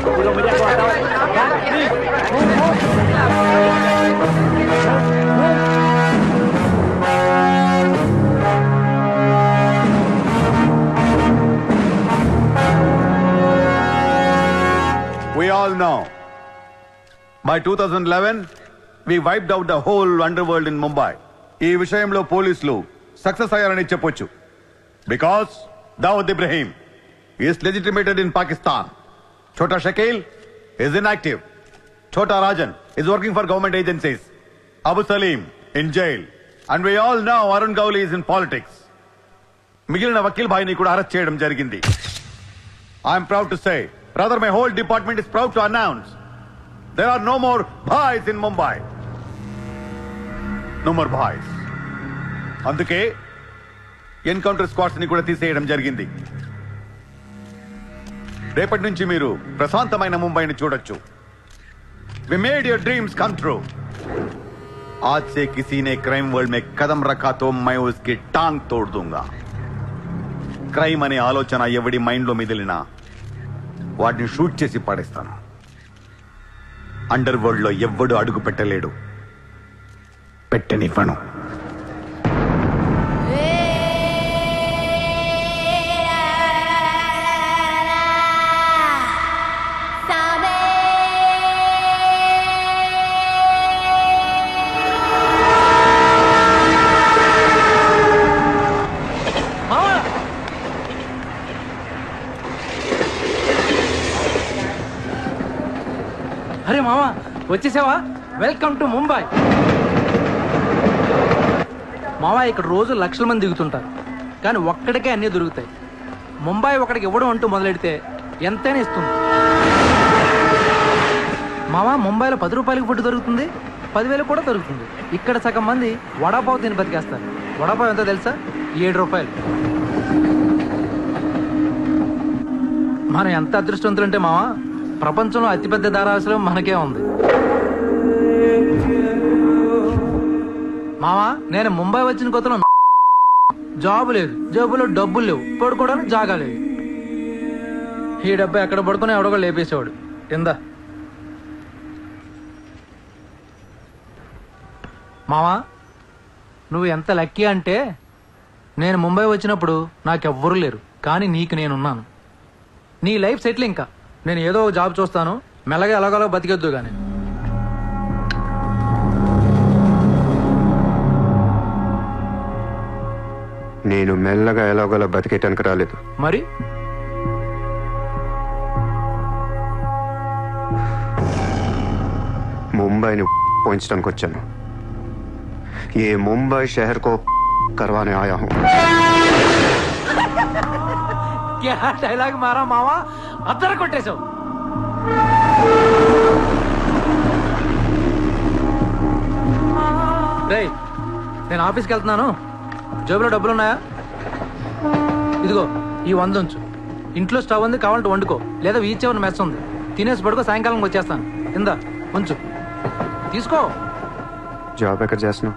We all know. By 2011, we wiped out the whole underworld in Mumbai. ఈ విషయంలో పోలీసులు success అయ్యారని చెప్పొచ్చు. Because Dawood Ibrahim is legitimated in Pakistan. Chota Shakil is inactive. Chota Rajan is working for government agencies. Abu Salim in jail. And we all know Arun Gowli is in politics. మిగిలిన వకీల్ భాయ్ని కూడా arrest చేయడం జరిగింది. I am proud to say, rather my whole department is proud to announce, there are no more bhais in Mumbai. No more bhais. అందుకే encounter squads ని కూడా తీసేయడం జరిగింది. రేపటి నుంచి మీరు ప్రశాంతమైన ముంబైని చూడొచ్చు. We made your dreams come true. आज से किसी ने क्राइम वर्ल्ड में कदम रखा तो मैं उसकी टांग तोड़ दूंगा. క్రైమ్ అనే ఆలోచన ఎవడి మైండ్ లో మిదిలినా వాటిని షూట్ చేసి పడేస్తాను. అండర్ వరల్డ్ లో ఎవ్వడు అడుగు పెట్టలేడు, పెట్టనివ్వను. అరే మామా, వచ్చేసావా? Welcome to Mumbai. మామా, ఇక్కడ రోజు లక్షల మంది దిగుతుంటారు, కానీ ఒక్కడికే అన్నీ దొరుకుతాయి. ముంబై ఒకడికి ఇవ్వడం అంటూ మొదలెడితే ఎంతైనా ఇస్తుంది. మామా, ముంబైలో 10 రూపాయలకి ఫుడ్ దొరుకుతుంది, 10,000 కూడా దొరుకుతుంది. ఇక్కడ సగం మంది వడాపావు తిని బతికేస్తారు. వడాపావు ఎంతో తెలుసా? 7 రూపాయలు. మనం ఎంత అదృష్టవంతులంటే మావా, ప్రపంచంలో అతిపెద్ద ధారావాసం మనకే ఉంది. మావా, నేను ముంబై వచ్చిన కొత్తలో జాబు లేదు, జేబులో డబ్బులు లేవు, పడుకోవడానికి జాగా లేదు. ఈ డబ్బా ఎక్కడ పడుకుని ఎవడో లేపేసేవాడు. కింద మావా, నువ్వు ఎంత లక్కీ అంటే, నేను ముంబై వచ్చినప్పుడు నాకెవ్వరూ లేరు, కానీ నీకు నేనున్నాను. నీ లైఫ్ సెటిల్. ఇంకా నేను ఏదో జాబ్ చూస్తాను, మెల్లగా ఎలాగోలా బతికేద్దు. కానీ నేను మెల్లగా ఎలాగోలా బతికేటానికి రాలేదు. మరి ముంబైని పోయించడానికి వచ్చాను. ఏ ముంబై షహర్ కో करवाने आया हूँ. क्या डायलॉग मारा मावा, అద్దరు కొట్టేశావు. రేయ్, నేను ఆఫీస్కి వెళ్తున్నాను, జేబులో డబ్బులు ఉన్నాయా? ఇదిగో ఈ 100 ఉంచు. ఇంట్లో స్టవ్ ఉంది, కావాలంటే వండుకో, లేదా వీచేవన్న మెస్ ఉంది, తినేసి పడుకో, సాయంకాలం వచ్చేస్తాను. కింద ఉంచు, తీసుకో. జాబ్ ఎక్కడ చేస్తున్నావు?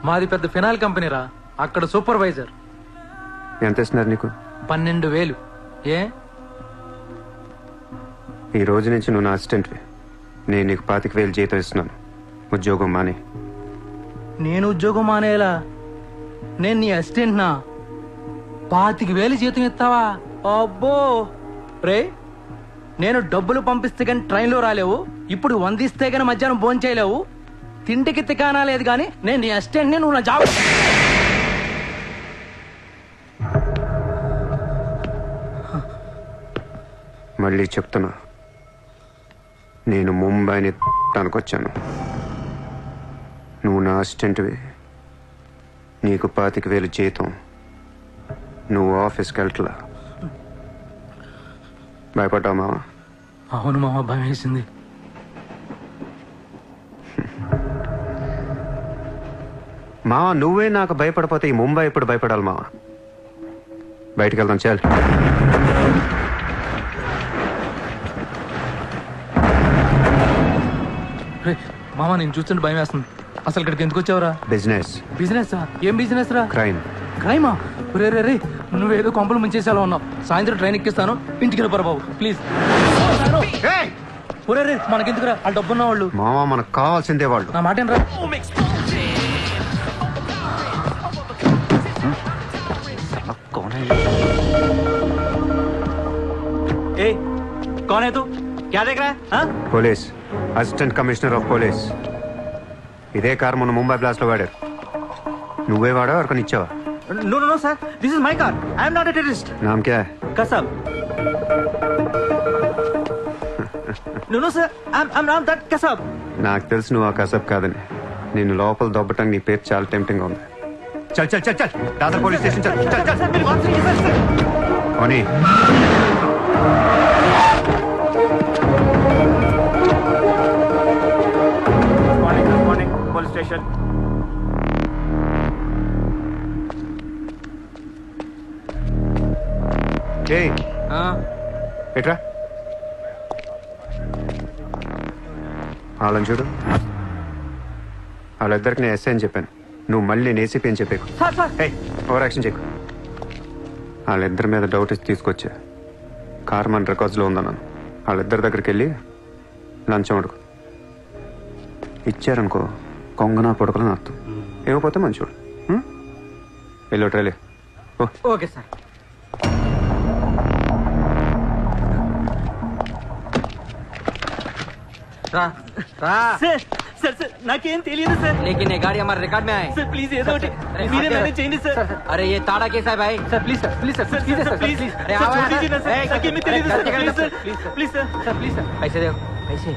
మాది పెద్ద ఫినాయిల్ కంపెనీరా, అక్కడ సూపర్వైజర్. ఎంత ఇస్తున్నారు నీకు? 12,000. ఏ? ఈ రోజు నుంచి నువ్వు నా అసిస్టెంట్వి. నేను నీకు 25,000 జీతం ఇస్తున్నాను. ఉద్యోగం మానే. నేను ఉద్యోగం మానేలా? నేను నీ అసిస్టెంట్నా? 25,000 జీతం ఇస్తావా? అబ్బో రే, నేను డబ్బులు పంపిస్తే కానీ ట్రైన్లో రాలేవు, ఇప్పుడు 100 ఇస్తే కానీ మధ్యాహ్నం భోజనం చేయలేవు, తిండికి తికానా లేదు. కానీ నేను నీ అసిస్టెంట్ని, నువ్వు నా జాబ్. మళ్ళీ చెప్తున్నా, నేను ముంబైని తనకొచ్చాను. నువ్వు నా అసిస్టెంట్వి, నీకు 25,000 జీతం, నువ్వు ఆఫీస్కి వెళ్ళట్లా. భయపడ్డావు మావా? అవును మామ, భయం వేసింది. మావా, నువ్వే నాకు భయపడిపోతే ఈ ముంబై ఎప్పుడు భయపడాలి మావా? బయటికి వెళ్దాం, చాలు. మామ, నేను చూస్తుంటే భయం వేస్తుంది. అసలు ఇక్కడికి ఎందుకు వచ్చావురా? బిజినెస్. బిజినెస్? ఏం బిజినెస్ రా? క్రైమ్. క్రైమా? రే రే రే నువ్వేదో కొంపలు ముంచేసేలా ఉన్నావు. సాయంత్రం ట్రైన్ ఎక్కిస్తాను, ఇంటికి వెళ్ళిపోరా బాబు ప్లీజ్. ఒరే రే మనకెందుకురా, వాళ్ళు డబ్బున్న వాళ్ళు. మావా మనకు కావాల్సిందే వాళ్ళు. నా మాట ఏంట్రా? ए, कौन है तू? क्या देख रहा है? हाँ? Police, assistant commissioner of police. ఇదే కార్ మొన్న ముంబై బ్లాస్ట్ లో వాడారు. నువ్వే వాడా ఎవరికని ఇచ్చావా? No, no, no, sir. This is my car. I am not a terrorist. నామ్ క్యా high? Kasab. No, no, sir. I'm not that Kasab. నాకు తెలుసు నువ్వు ఆ కసబ్ కాదని. నేను లోపల దొబ్బటానికి నీ పేరు చాలా టెంప్టింగ్ ఉంది. చల్ చల్ చల్ చల్ దాదర్ పోలీస్ స్టేషన్ చల్ చల్ చల్. Sir, मेरी बात सुनिए, sir. ఓనీ Good morning, police station. ఏయ్ ఎట్రా వాళ్ళని చూడు. వాళ్ళిద్దరికి నేను ఎస్ఐ అని చెప్పాను. నువ్వు మళ్ళీ నేను ఏసీపీ అని చెప్పేకు. Sir, sir. ఏయ్ ఓవర్ యాక్షన్ చేయకు. వాళ్ళిద్దరి మీద డౌట్ ఇచ్చి తీసుకొచ్చా. కార్ మన రికార్డ్స్లో ఉందన్నాను. వాళ్ళిద్దరి దగ్గరికి వెళ్ళి లంచం అడుగు. ఇచ్చారనుకో కొంగనా పొడకలని అర్థం. ఏమైపోతే మంచోడు. వెళ్ళో ట్రైలే. ఓ Okay, sir. రా రా. సార్ సార్ సార్ నాకేం తెలియదు సార్. लेकिन ये गाड़ी हमारे रिकॉर्ड में आए. సార్ ప్లీజ్ ఏదో ఒకటి మీరే మేనేజ్ చేయండి సార్. अरे ये ताड़ा कैसा है भाई? Sir please sir please sir sir please sir sir please please. अरे సార్ आओ छोड़ दीजिए ना सर. यार. నాకేమీ తెలియదు sir. Please sir please sir. Sir please sir. पैसे दो पैसे.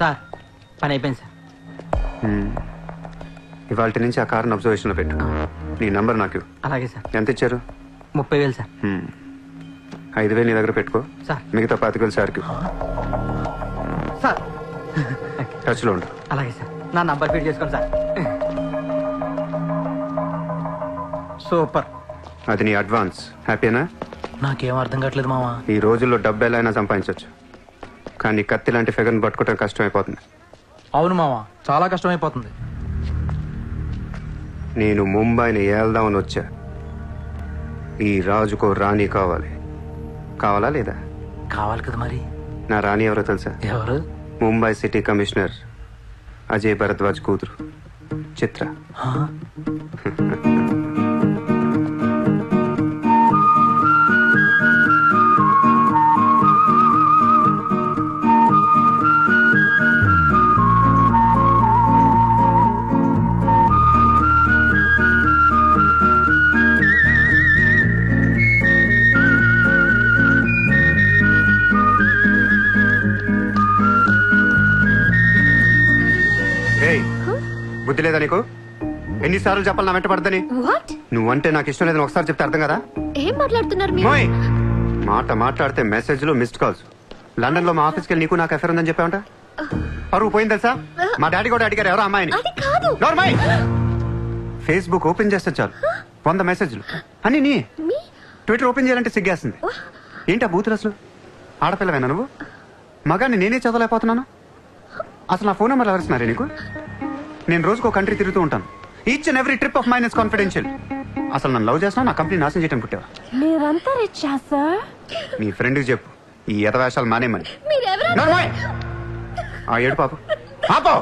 సార్ పని అయిపోయింది సార్. ఇవాళ నుంచి ఆ కార్ని అబ్జర్వేషన్లో పెట్టు. నీ నంబర్ నాకు ఇవ్వు. అలాగే సార్. ఎంత ఇచ్చారు? 30,000 సార్. 5,000 నీ దగ్గర పెట్టుకో. సార్. మిగతా 25,000 సార్కి సార్ టచ్లో ఉండు. అలాగే సార్. నా నంబర్ ఫీడ్ చేసుకోండి సార్. సూపర్. అది నీ అడ్వాన్స్. హ్యాపీనా? నాకేం అర్థం కావట్లేదు మావా. ఈ రోజుల్లో డబ్బు ఎలా అయినా సంపాదించవచ్చు, కానీ కత్తి లాంటి ఫిగర్ని పట్టుకోవడం కష్టం అయిపోతుంది. అవును మావా, చాలా కష్టమైపోతుంది. నేను ముంబైని ఏల్దామని వచ్చా. ఈ రాజుకో రాణి కావాలి. కావాలా లేదా? కావాలి కదా మరి. నా రాణి ఎవరో తెలుసా? ఎవరు? ముంబై సిటీ కమిషనర్ అజయ్ భరద్వాజ్ కూతురు చిత్ర. ఆ? ఏయ్, బుద్ధి లేదా నీకు? ఎన్నిసార్లు చెప్పాలి నా వెంట పడదని? వాట్? నువ్వంటే నాకు ఇష్టం లేదని ఒకసారి చెప్తే అర్థం కదా? ఏం మాట్లాడుతున్నారు మీరు? మోయ్! మాట మాట్లాడితే మెసేజ్లు మిస్డ్ కాల్స్. లండన్ లో మా ఆఫీస్కి వెళ్ళి నీకు నాకు ఎఫర్ ఉందని చెప్పావంట. పరువు పోయింది తెలుసా? మా డాడీ కూడా అడిగారు ఎవరో అమ్మాయిని. అది కాదు. నోర్మై! ఫేస్బుక్ ఓపెన్ చేస్తే చాలు 100 మెసేజ్లు అని నీ. మీ ట్విట్టర్ ఓపెన్ చేయాలంటే సిగ్గేస్తుంది. ఏంటా బూతులు అసలు? ఆడపిల్లవేనా నువ్వు? మగాన్ని నేనే చదవలేకపోతున్నాను. అసలు నా ఫోన్ నెంబర్ ఎవరిస్తున్నారే నీకు? నేను రోజుకో కంట్రీ తిరుగుతూ ఉంటాను. Each and every trip of mine is confidential. అసలు నన్ను లవ్ చేస్తున్నా, నా కంపెనీ నాశనం చేయడం పుట్టావా? మీరంతా రిచ్చా సార్? నీ ఫ్రెండ్కి చెప్పు ఈ యథవేషాలు మానేమని. మీరెవరు? నోర్మై! ఆ ఏడు పాప పాపో!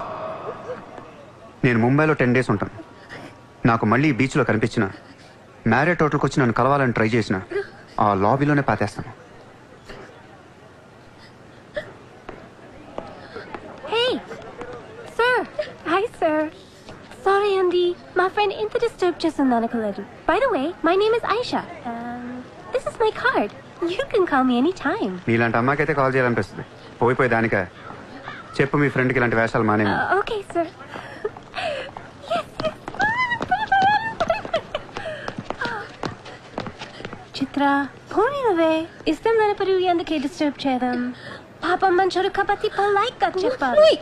నేను ముంబైలో 10 days ఉంటాను. నాకు మళ్ళీ ఈ బీచ్లో కనిపించిన మ్యారేట్ హోటల్కి వచ్చి నన్ను కలవాలని ట్రై చేసిన ఆ లాబీలోనే పాతేస్తాను. Hey sir. Hi sir. Sorry అండి, మా ఫ్రెండ్ ఇంత డిస్టర్బ్ చేస్తుంది అనుకోలేదు. By the way, my name is Aisha. This is my card. You can call me any time. నీలాంటి అమ్మాయికైతే కాల్ చేయాలనిపిస్తుంది. పోయిపోయి దానికా? చెప్పు మీ ఫ్రెండ్కి ఇలాంటి వేషాలు మానేమి. Okay sir. చిత్ర పోనీ నువ్వే ఇష్టం లేనప్పుడు ఎందుకే డిస్టర్బ్ చేయడం? పాపం మంచోడు కాబట్టి పొలైట్ గా చెప్పాలి.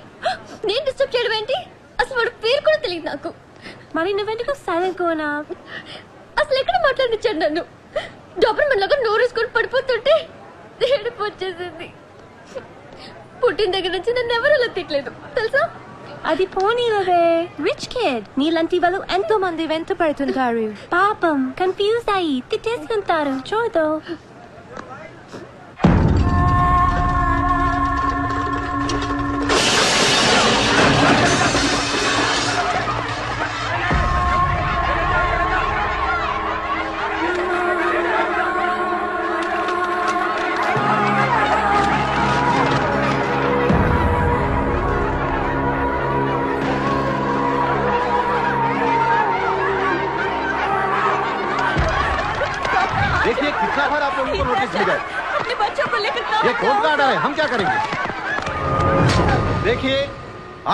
నేను డిస్టర్బ్ చేయడం ఏంటి? అసలు వాడు పేరు కూడా తెలియదు నాకు. మరి నువ్వెందుకు సైలెంట్ కోనా? అసలు ఎక్కడ మాట్లాడించాడు నన్ను? డాబర్మన్ లాగా నోరేసుకొని పడిపోతుంటే ఏడుపు వచ్చేసింది. పుట్టిన దగ్గర నుంచి నన్ను ఎవరు అలా తిట్టలేదు తెలుసా? అది పోనీలవే. రిచ్ కిడ్ నీలాంటి వాళ్ళు ఎంతో మంది వెంట పడుతుంటారు. పాపం కన్ఫ్యూజ్ అయ్యి తిట్టేసుకుంటారు. చూడు. देखिए कितना बार आप लोगों को नोटिस मिला है। अपने बच्चों को लेकर ये कौन का ऑर्डर है, हम क्या करेंगे? देखिए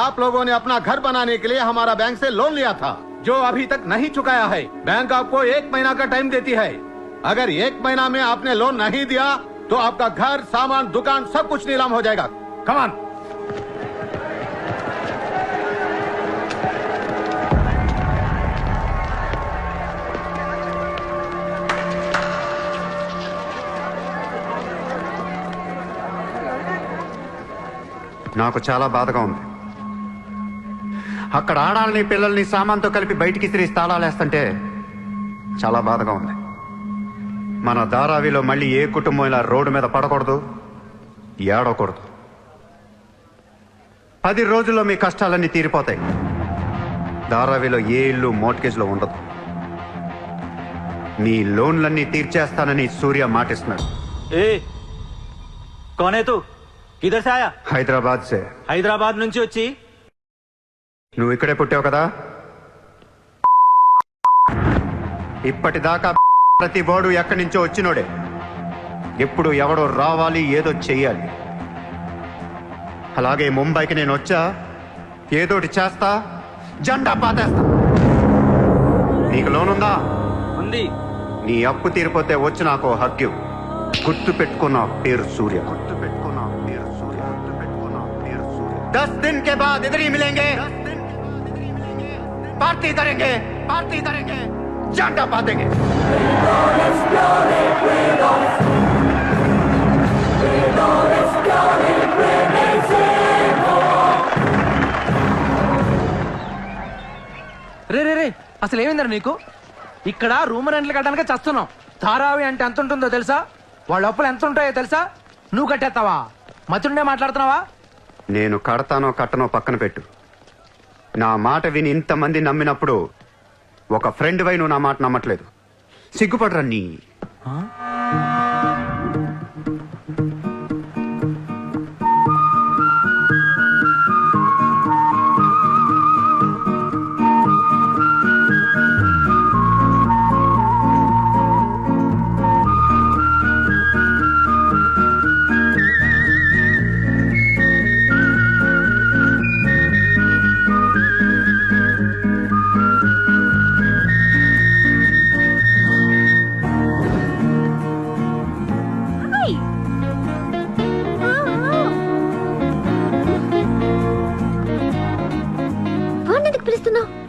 आप लोगों ने अपना घर बनाने के लिए हमारा बैंक से लोन लिया था, जो अभी तक नहीं चुकाया है। बैंक आपको 1 महीना का टाइम देती है। अगर 1 महीना में आपने लोन नहीं दिया तो आपका घर, सामान, दुकान सब कुछ नीलाम हो जाएगा। Come on. నాకు చాలా బాధగా ఉంది. అక్కడ ఆడాలని పిల్లల్ని సామాన్తో కలిపి బయటికి తిరిగి తాళాలేస్తుంటే చాలా బాధగా ఉంది. మన ధారావిలో మళ్ళీ ఏ కుటుంబం ఇలా రోడ్డు మీద పడకూడదు, ఏడవకూడదు. 10 రోజుల్లో మీ కష్టాలన్నీ తీరిపోతాయి. ధారావిలో ఏ ఇల్లు మోర్ట్గేజ్లో ఉండదు. మీ లోన్లన్నీ తీర్చేస్తానని సూర్య మాటిస్తున్నాడు. ए कौन है तू? किधर से आया? హైదరాబాద్ సే. హైదరాబాద్ నుంచి వచ్చి నువ్వు ఇక్కడే పుట్టావు కదా. ఇప్పటిదాకా ప్రతి బోర్డు ఎక్కడి నుంచో వచ్చినోడే. ఎప్పుడు ఎవడో రావాలి, ఏదో చెయ్యాలి. అలాగే ముంబైకి నేను వచ్చా, ఏదోటి చేస్తా, జెండా పాతేస్తా. నీకు లోన్ ఉందా? ఉంది. నీ అప్పు తీరిపోతే వచ్చి నాకు హక్కు. గుర్తు పెట్టుకున్న పేరు సూర్య. గుర్తు పెట్టుకున్న పేరు సూర్య. గుర్తు పెట్టుకున్న పేరు సూర్య. 10 दिन के बाद इधर ही मिलेंगे, पार्टी करेंगे, पार्टी करेंगे, झंडा पातेंगे. రే రే రే అసలు ఏమైందిరా నీకు? ఇక్కడ రూమ్ రెంట్లు కట్టడానికి చస్తున్నాం. ధారావి అంటే ఎంత ఉంటుందో తెలుసా? వాళ్ళ అప్పులు ఎంత ఉంటాయో తెలుసా? నువ్వు కట్టేస్తావా? మతుండే మాట్లాడుతున్నావా? నేను కడతానో కట్టనో పక్కన పెట్టు. నా మాట విని ఇంతమంది నమ్మినప్పుడు ఒక ఫ్రెండ్ వై నువ్వు నా మాట నమ్మట్లేదు. సిగ్గుపడరా నీ.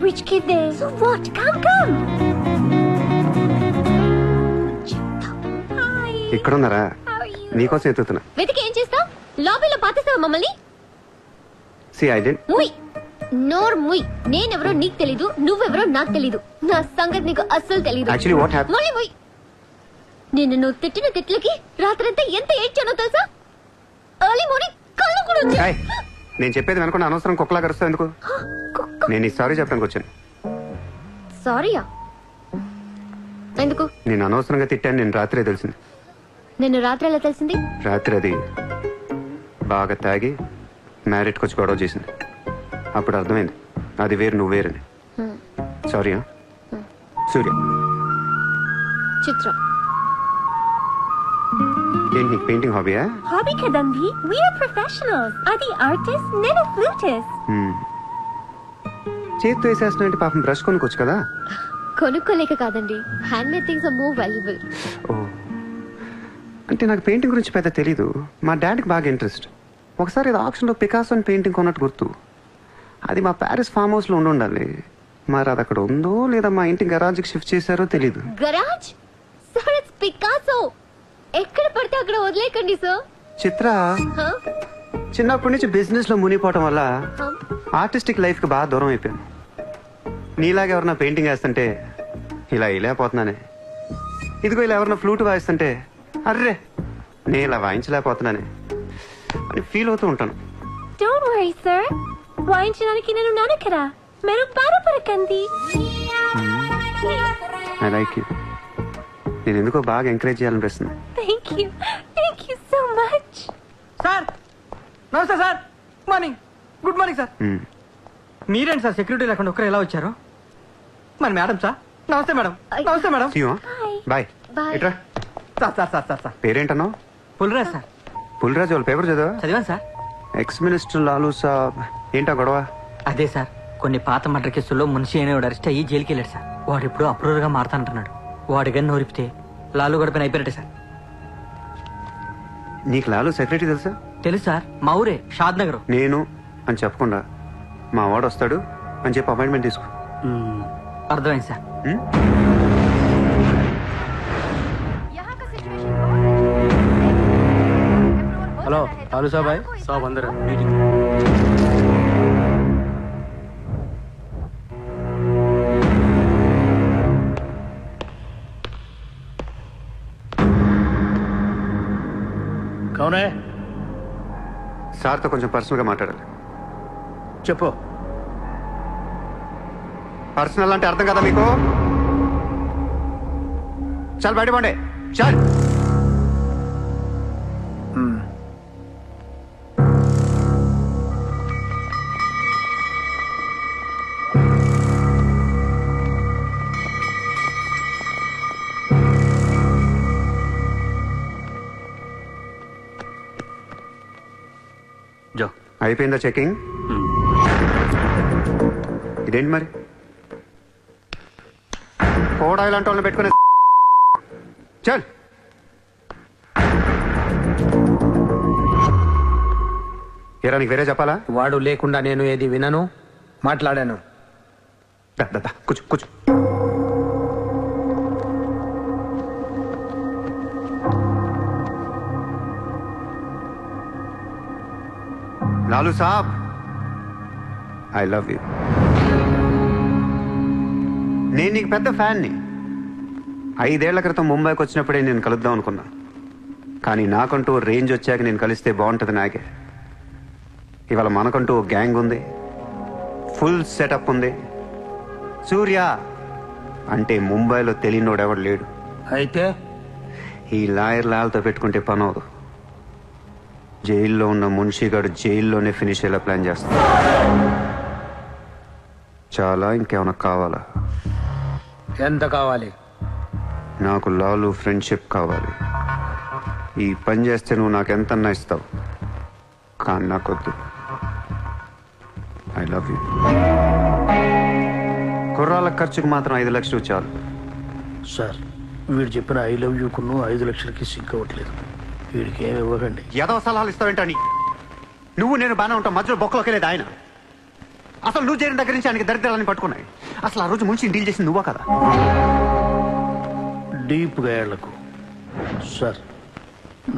Rich kid there. So what? Come. Hi. ఇక్కడున్నారా? How are you? నీకోసం ఎత్తుతున్నా. వెతికి ఏం చేస్తావు? లాబీలో పాతేస్తావా మమ్మల్ని? సి ఐ డెంట్. ముయ్ నోర్ ముయ్. నేనెవరో నీకు తెలీదు, నువ్వెవరో నాకు తెలీదు. నా సంగతి నీకు అస్సలు తెలీదు. Actually what happen? ముయ్ ముయ్. నేను నువ్వు తిట్టిన తిట్లకి రాత్రంతా ఎంత ఏడ్చానో తెలుసా? ఎర్లీ మార్నింగ్ కళ్ళు కూడా వచ్చాయి. ఏయ్, నేను చెప్పేది వెనకుండా అనవసరం కుక్కలా కరుస్తావు ఎందుకు? నేను ఈ సారీ చెప్పడానికి వచ్చాను. సారీయా? ఎందుకు? నేను అనవసరంగా తిట్టాను. నేను రాత్రే తెలిసింది. నిన్ను రాత్రి ఎలా తెలిసింది? రాత్రి అది బాగా తాగి మ్యారేట్కి వచ్చి గొడవ చేసింది. అప్పుడు అర్థమైంది అది వేరు, నువ్వు వేరని. సారీ. సూర్య. చిత్ర. ఏంటి నీకు painting హాబీయా? Hobby kadandi. We are professionals. Adi artist, nenu flutist. చేతితో వేసేస్తున్నా పాపం బ్రష్ కొనుక్కోవచ్చు కదా. కొనుక్కోలేక కాదండి, hand made things are more valuable. ఓ, అంటే నాకు పెయింటింగ్ గురించి పెద్ద తెలీదు. మా డాడీకి బాగా ఇంట్రెస్ట్. ఒకసారి ఇది ఆక్షన్లో పికాసో అని పెయింటింగ్ కొన్నట్టు గుర్తు. అది మా ప్యారిస్ ఫామ్ హౌస్లో ఉండాలి. మరి అది అక్కడ ఉందో లేదా మా ఇంటి గరాజ్కి షిఫ్ట్ చేశారో తెలీదు. గరాజ్? Sir it's Picasso. ఎక్కడ పడితే అక్కడ వదిలేకండి సార్. చిత్ర Huh? చిన్నప్పటి నుంచి బిజినెస్ లో మునిగిపోవటం వల్ల Huh? ఆర్టిస్టిక్ లైఫ్ కి బాగా దూరం అయిపోయాను. నీలాగా ఎవరన్నా పెయింటింగ్ వేస్తుంటే ఇలా వేయలేకపోతున్నానే. ఇదిగో ఇలా ఎవరన్నా ఫ్లూట్ వాయిస్తుంటే అర్రే నేను ఇలా వాయించలేకపోతున్నానే అని ఫీల్ అవుతూ ఉంటాను. డోంట్ వరీ సార్, వాయించడానికి నేను ఉన్నాను కదా, మీరు బాధపడకండి. I like you. నేను ఎందుకో బాగా ఎంకరేజ్ చేయాలనిపిస్తుంది. Thank you so much. Sir నమస్తే సార్. Good morning sir. మీరేంటి సార్ సెక్యూరిటీ లేకుండా ఒక్కరు ఎలా వచ్చారు? మరి మేడం సార్. నమస్తే మేడం. నమస్తే మేడం. బాయ్. Bye. ఇట్రా. సార్ పేరేంటన్నావు? పుల్రాజ్ సార్. పుల్రాజు వాళ్ళ పేపర్ చదివా? చదివాను సార్. ఎక్స్ మినిస్టర్ లాలూ సాబ్ ఏంటా గొడవ? అదే సార్, కొన్ని పాత మర్డర్ కేసుల్లో మున్షి అనేవాడు అరెస్ట్ అయ్యి జైలుకి వెళ్ళాడు సార్. వాడు ఇప్పుడు అప్రూవర్ గా మారుతానంటున్నాడు. వాడి గన్ను నోరిపితే లాలు గడపని అయిపోయినట్టే సార్. నీకు లాలూ సెక్రటరీ తెలుసా? తెలుసు సార్, మా ఊరే షాద్ నగర్. నేను అని చెప్పకుండా మా వాడు వస్తాడు అని చెప్పి అపాయింట్మెంట్ తీసుకో. అర్థమైంది సార్. ఉమ్? హలో లాలూ సాబ్ భాయ్. साहब अंदर है. కౌన్ హై? సార్తో కొంచెం పర్సనల్ గా మాట్లాడాలి. చెప్పు. పర్సనల్ అంటే అర్థం కదా మీకు? చాలు బయట పండే చాలు. जाओ. అయిపోయిందా చెకింగ్? ఇదేంటి మరి కోడా ఇలాంటి వాళ్ళని పెట్టుకునే చల్. ఏరా నీకు వేరే చెప్పాలా? వాడు లేకుండా నేను ఏది వినను, మాట్లాడాను. దా, దా, దా, కూర్చో కూర్చో. లాలూ సాబ్, ఐ లవ్ యూ. నేను నీకు పెద్ద ఫ్యాన్ని. 5 ఏళ్ల క్రితం ముంబైకి వచ్చినప్పుడే నేను కలుద్దాం అనుకున్నా. కానీ నాకంటూ రేంజ్ వచ్చాక నేను కలిస్తే బాగుంటుంది నాకే. ఇవాళ మనకంటూ ఓ గ్యాంగ్ ఉంది, ఫుల్ సెటప్ ఉంది. సూర్య అంటే ముంబైలో తెలియనోడెవడు లేడు. అయితే ఈ లాయర్ లాల్తో పెట్టుకుంటే పని అవదు. జైల్లో ఉన్న మున్షిగాడు జైల్లోనే ఫినిష్ అయ్యేలా ప్లాన్ చేస్తాడు. చాలా ఇంకేమైనా కావాలా? ఎంత కావాలి? నాకు లాలు ఫ్రెండ్షిప్ కావాలి. ఈ పని చేస్తే నువ్వు నాకు ఎంతన్నా ఇస్తావు, కానీ నాకొద్దు. I love you. కుర్రాళ్ళ ఖర్చుకు మాత్రం 5 లక్షలు చాలు. సార్, వీడు చెప్పిన 'ఐ లవ్ యూ' కును 5 లక్షలకి సింక్ అవ్వట్లేదు. వీడికి ఏమి ఇవ్వకండి. ఏదో సలహాలు ఇస్తావేంటని? నువ్వు నేను బాగానే ఉంటావు, మధ్యలో బొక్కలోకి వెళ్ళేది ఆయన. అసలు నువ్వు చేరిన దగ్గర నుంచి ఆయనకి దరిద్రాలని పట్టుకున్నాయి. అసలు ఆ రోజు ముంచి డీల్ చేసింది నువ్వా కదా? డీప్గా ఏళ్లకు సార్,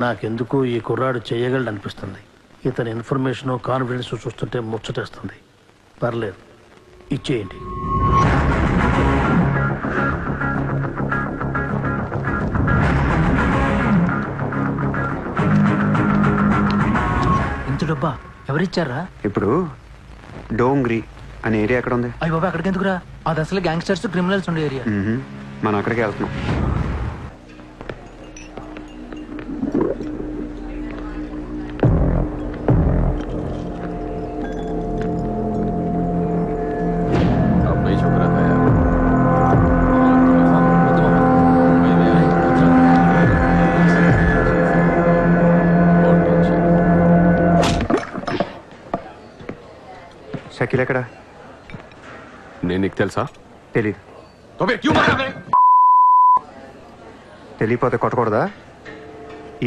నాకెందుకు ఈ కుర్రాడు చేయగలడు అనిపిస్తుంది. ఇతని ఇన్ఫర్మేషన్ కాన్ఫిడెన్స్ చూస్తుంటే ముచ్చటేస్తుంది. పర్లేదు, ఇచ్చేయండి. ఇంత డబ్బా ఎవరిచ్చారా? ఇప్పుడు డోంగ్రీ అనే ఏరియా ఎక్కడ ఉంది? అయ్యి బాబా, అక్కడికి ఎందుకురా? అది అసలు గ్యాంగ్స్టర్స్ క్రిమినల్స్ ఉండే ఏరియా. మనం అక్కడికి వెళ్తున్నాం. अब नहीं छोकरा था यार. बहुत टेंशन. షకీల్ ఎక్కడ? నేను నీకు తెలుసా? తెలీదు. तो फिर क्यों मारा बे? తెలియపోతే కొట్టకూడదా?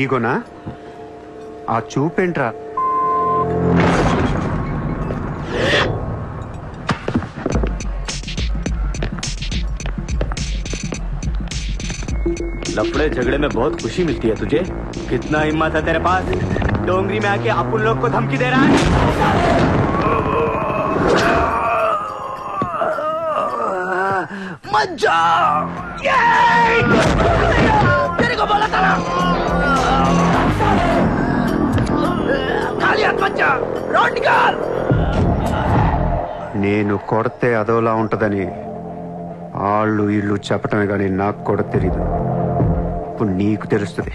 ఈగోనా? ఆ చూపేంట్రా? लफड़े झगड़े में बहुत खुशी मिलती है तुझे. कितना हिम्मत है तेरे पास? डोंगरी में आके अपन लोग को धमकी दे रहा है। मत जाओ, तेरे को बोला था ना, खाली हाथ मत जा, रोड निकाल। నేను కొడితే అదోలా ఉంటదని వాళ్ళు ఇల్లు చెప్పటమే కానీ నాకు కూడా తెలీదు. ఇప్పుడు నీకు తెలుస్తుంది.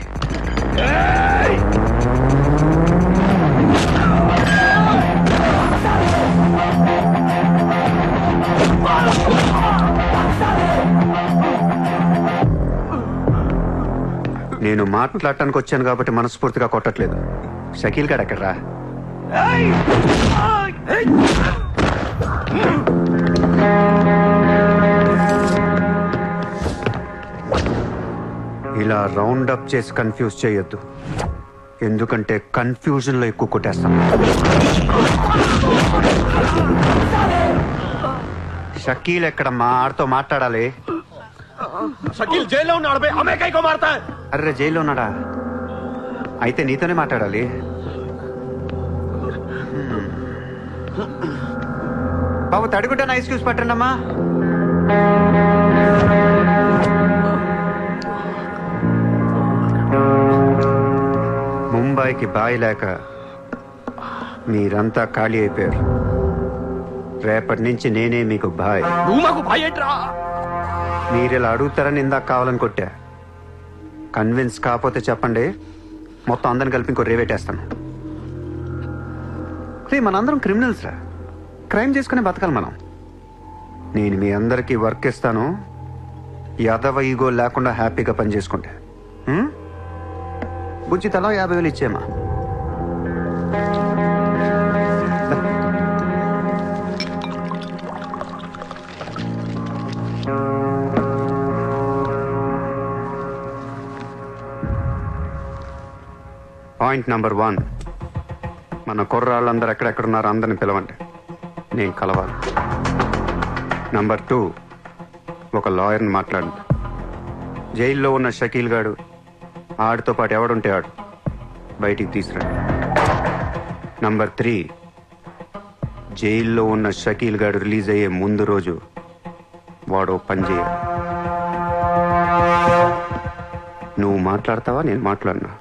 నేను మాట్లాడటానికి వచ్చాను కాబట్టి మనస్ఫూర్తిగా కొట్టట్లేదు. షకీల్ గారు ఎక్కడ్రా? ఇలా రౌండ్ అప్ చేసి కన్ఫ్యూజ్ చేయొద్దు, ఎందుకంటే కన్ఫ్యూజన్ లో ఎక్కువ కొట్టేస్తాను. షకీల్ ఎక్కడమ్మా? ఆడితో మాట్లాడాలి. షకీల్ జైల్లో ఉన్నాడు బే, హమే కైకో మారతా హై? అర్రే జైల్లో ఉన్నాడా? అయితే నీతోనే మాట్లాడాలి. బాబు తడిగుడ్డ ఐస్ క్యూబ్స్ పట్టండి అమ్మా. ముంబైకి బాయి లేక మీరంతా ఖాళీ అయిపోయారు. రేపటి నుంచి నేనే మీకు బాయ్. నువ్వు మాకు బాయ్ ఏంట్రా? మీరిలా అడుగుతారని ఇందాక కావాలని కొట్టా. కన్విన్స్ కాకపోతే చెప్పండి, మొత్తం అందరిని కలిపి ఇంకో రేవేటేస్తాను. రే మనందరం క్రిమినల్స్ రా, క్రైమ్ చేసుకునే బతకాలి మనం. నేను మీ అందరికీ వర్క్ ఇస్తాను, యాదవ ఈగో లేకుండా హ్యాపీగా పని చేసుకుంటే. బుజ్జి తలా 50,000 ఇచ్చేమా. పాయింట్ నెంబర్ 1, మన కుర్రాళ్ళందరూ ఎక్కడెక్కడున్నారో అందరిని పిలవండి, నేను కలవాలి. నంబర్ 2, ఒక లాయర్ని మాట్లాడండి. జైల్లో ఉన్న షకీల్ గాడు, ఆడితో పాటు ఎవడుంటే ఆడు బయటికి తీసుకురండి. నంబర్ 3, జైల్లో ఉన్న షకీల్ గాడు రిలీజ్ అయ్యే ముందు రోజు వాడు పని చేయాలి. నువ్వు మాట్లాడతావా, నేను మాట్లాడినా?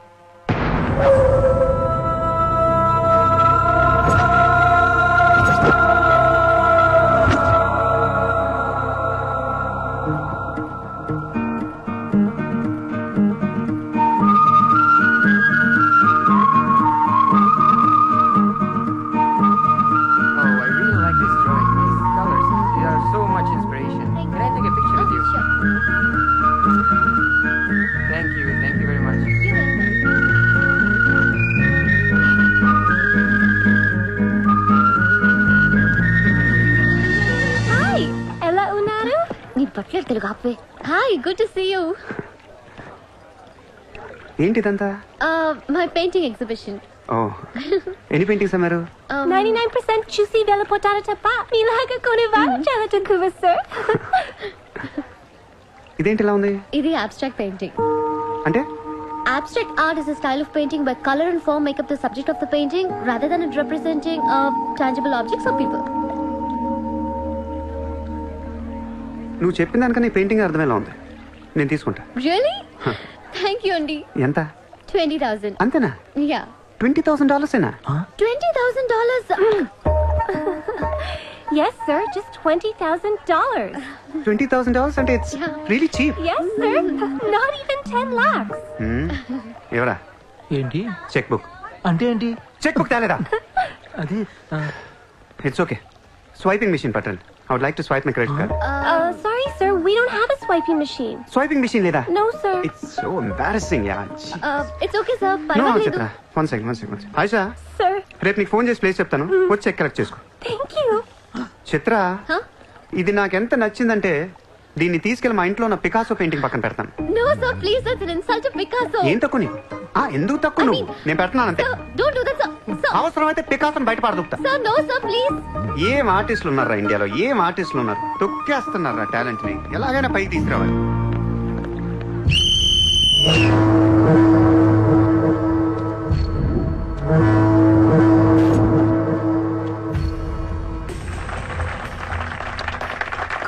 తెలుగు ఆపే. Hi, good to see you. ఏంటిదంతా? My painting exhibition. ఓ, ఎన్ని పెయింటింగ్స్ అమ్మారు? 99% చూసి వెళ్ళిపోతారు తప్ప మీలాగా కొనేవారు చాలా తక్కువ సార్. ఇదేంటి ఇలా ఉంది? ఇది abstract painting. అంటే Abstract art is a style of painting where color and form make up the subject of the painting rather than it representing tangible objects or people. నువ్వు చెప్పిన దానికన్నా ఈ పెయింటింగ్ అర్థమేలా ఉంది. నేను తీసుకుంటా. Really? Thank you అండి. ఎంత? 20,000. అంతేనా? Yeah. $20,000 ఏనా? $20,000. Yes sir, just $20,000. $20,000 అంటే it's really cheap. Yes sir, not even 10 lakhs. ఎవరా? ఏంటి చెక్ బుక్. అంటే ఏంటి? చెక్ బుక్ తేలేదా? అది ఇట్స్ ఓకే. స్వైపింగ్ మిషన్ పట్టండి. I would like to swipe my credit card. Sorry sir, we don't have a swiping machine. Swiping machine లేదా? No sir. It's so embarrassing, yeah. It's okay sir. No, పర్వాలేదు. చిత్ర. One second. Ayesha, Sir, రేపు నీకు phone చేసి place చెప్తాను, వచ్చి check collect చేసుకో. thank you. Chitra, Huh? ఇది నాకు ఎంత నచ్చిందంటే దీన్ని తీసుకెళ్లి మా ఇంట్లో ఉన్న పికాసో పెయింటింగ్ పక్కన పెడతాను. No sir, please, that's an insult to Picasso. ఏం తక్కువ నీకు? ఎందుకు తక్కువ నువ్వు? నేను పెడుతున్నాను అంతే. Sir, don't do that sir. Sir, అవసరమైతే పికాసోని బయట పడదుకుతా. sir, no sir, please. ఏం ఆర్టిస్టులు ఉన్నారా ఇండియాలో? ఏం ఆర్టిస్టులు ఉన్నారు? తొక్కేస్తున్నారా టాలెంట్ ని? ఎలాగైనా పైకి తీసుకురావాలి.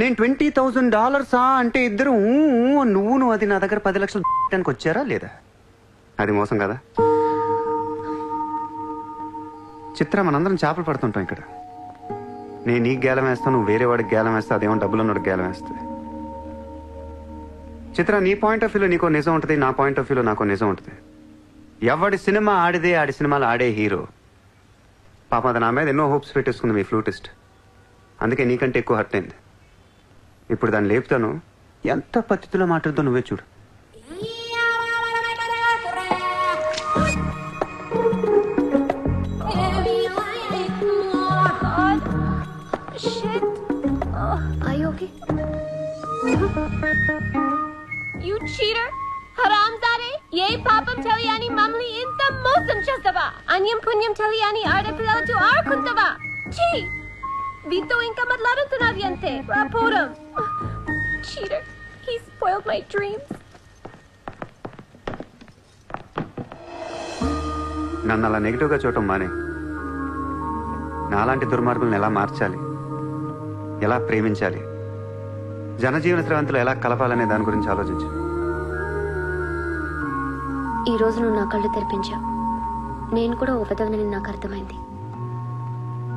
నేను $20,000 అంటే ఇద్దరు నువ్వు అది నా దగ్గర 10 లక్షలు పెట్టడానికి వచ్చారా లేదా? అది మోసం కదా. చిత్ర, మనందరం చేపలు పడుతుంటాం ఇక్కడ. నేను నీకు గేలం వేస్తాను, నువ్వు వేరే వాడికి గేలం వేస్తా, అదేమో డబ్బులు ఉన్నవాడికి గేలం వేస్తుంది. చిత్ర, నీ పాయింట్ ఆఫ్ వ్యూలో నీకో నిజం ఉంటుంది, నా పాయింట్ ఆఫ్ వ్యూలో నాకో నిజం ఉంటుంది. ఎవడి సినిమా ఆడిదే ఆడి సినిమాలు ఆడే హీరో. పాప అది నా మీద ఎన్నో హోప్స్ పెట్టేసుకుంది మీ ఫ్లూటిస్ట్. అందుకే నీకంటే ఎక్కువ హర్ట్ అయింది. ఇప్పుడు దాన్ని లేపుతాను, ఎంత పద్ధతిలో మాట్లాడుతో నువ్వే చూడు. Shit. Are you okay? You cheater! హరాంజాదే, ఏ పాపం తెలియని మమ్మల్ని ఇంత మోసం చేస్తావా? అన్యం పుణ్యం తెలియని ఆడపిల్లలతో ఆడుకుంటావా? ఛీ! వీతో ఇంకా మాట్లాడుతున్నది అంతే. రాపోరం. Cheater. He spoiled my dreams. నన్ను అలా నెగిటివ్గా చూడటం మానే. నాలాంటి దుర్మార్గులను ఎలా మార్చాలి, ఎలా ప్రేమించాలి, జనజీవన స్రవంతులు ఎలా కలపాలనే దాని గురించి ఆలోచించు. ఈ రోజు నువ్వు నా కళ్ళు తెరిపించావు. నేను కూడా ఓ పెదవిని నాకు అర్థమైంది.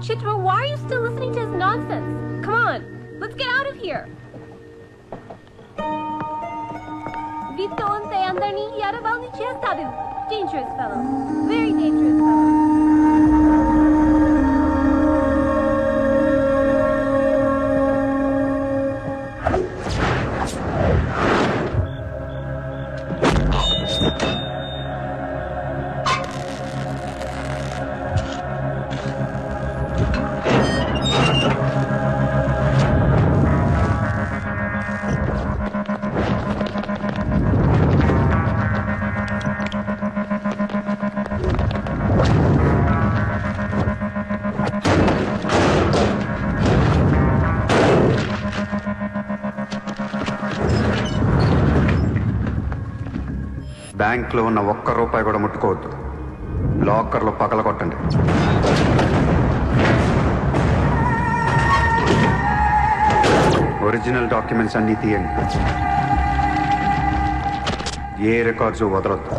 Chitra, why are you still listening to his nonsense? Come on, let's get out of here. Vito ante andarni yaravalni chestadu. Dangerous fellow. Very dangerous fellow. బ్యాంక్లో ఉన్న $1 కూడా ముట్టుకోవద్దు. లాకర్లో పగలగొట్టండి. ఒరిజినల్ డాక్యుమెంట్స్ అన్నీ తీయండి. ఏ రికార్డ్స్ వదలొద్దు.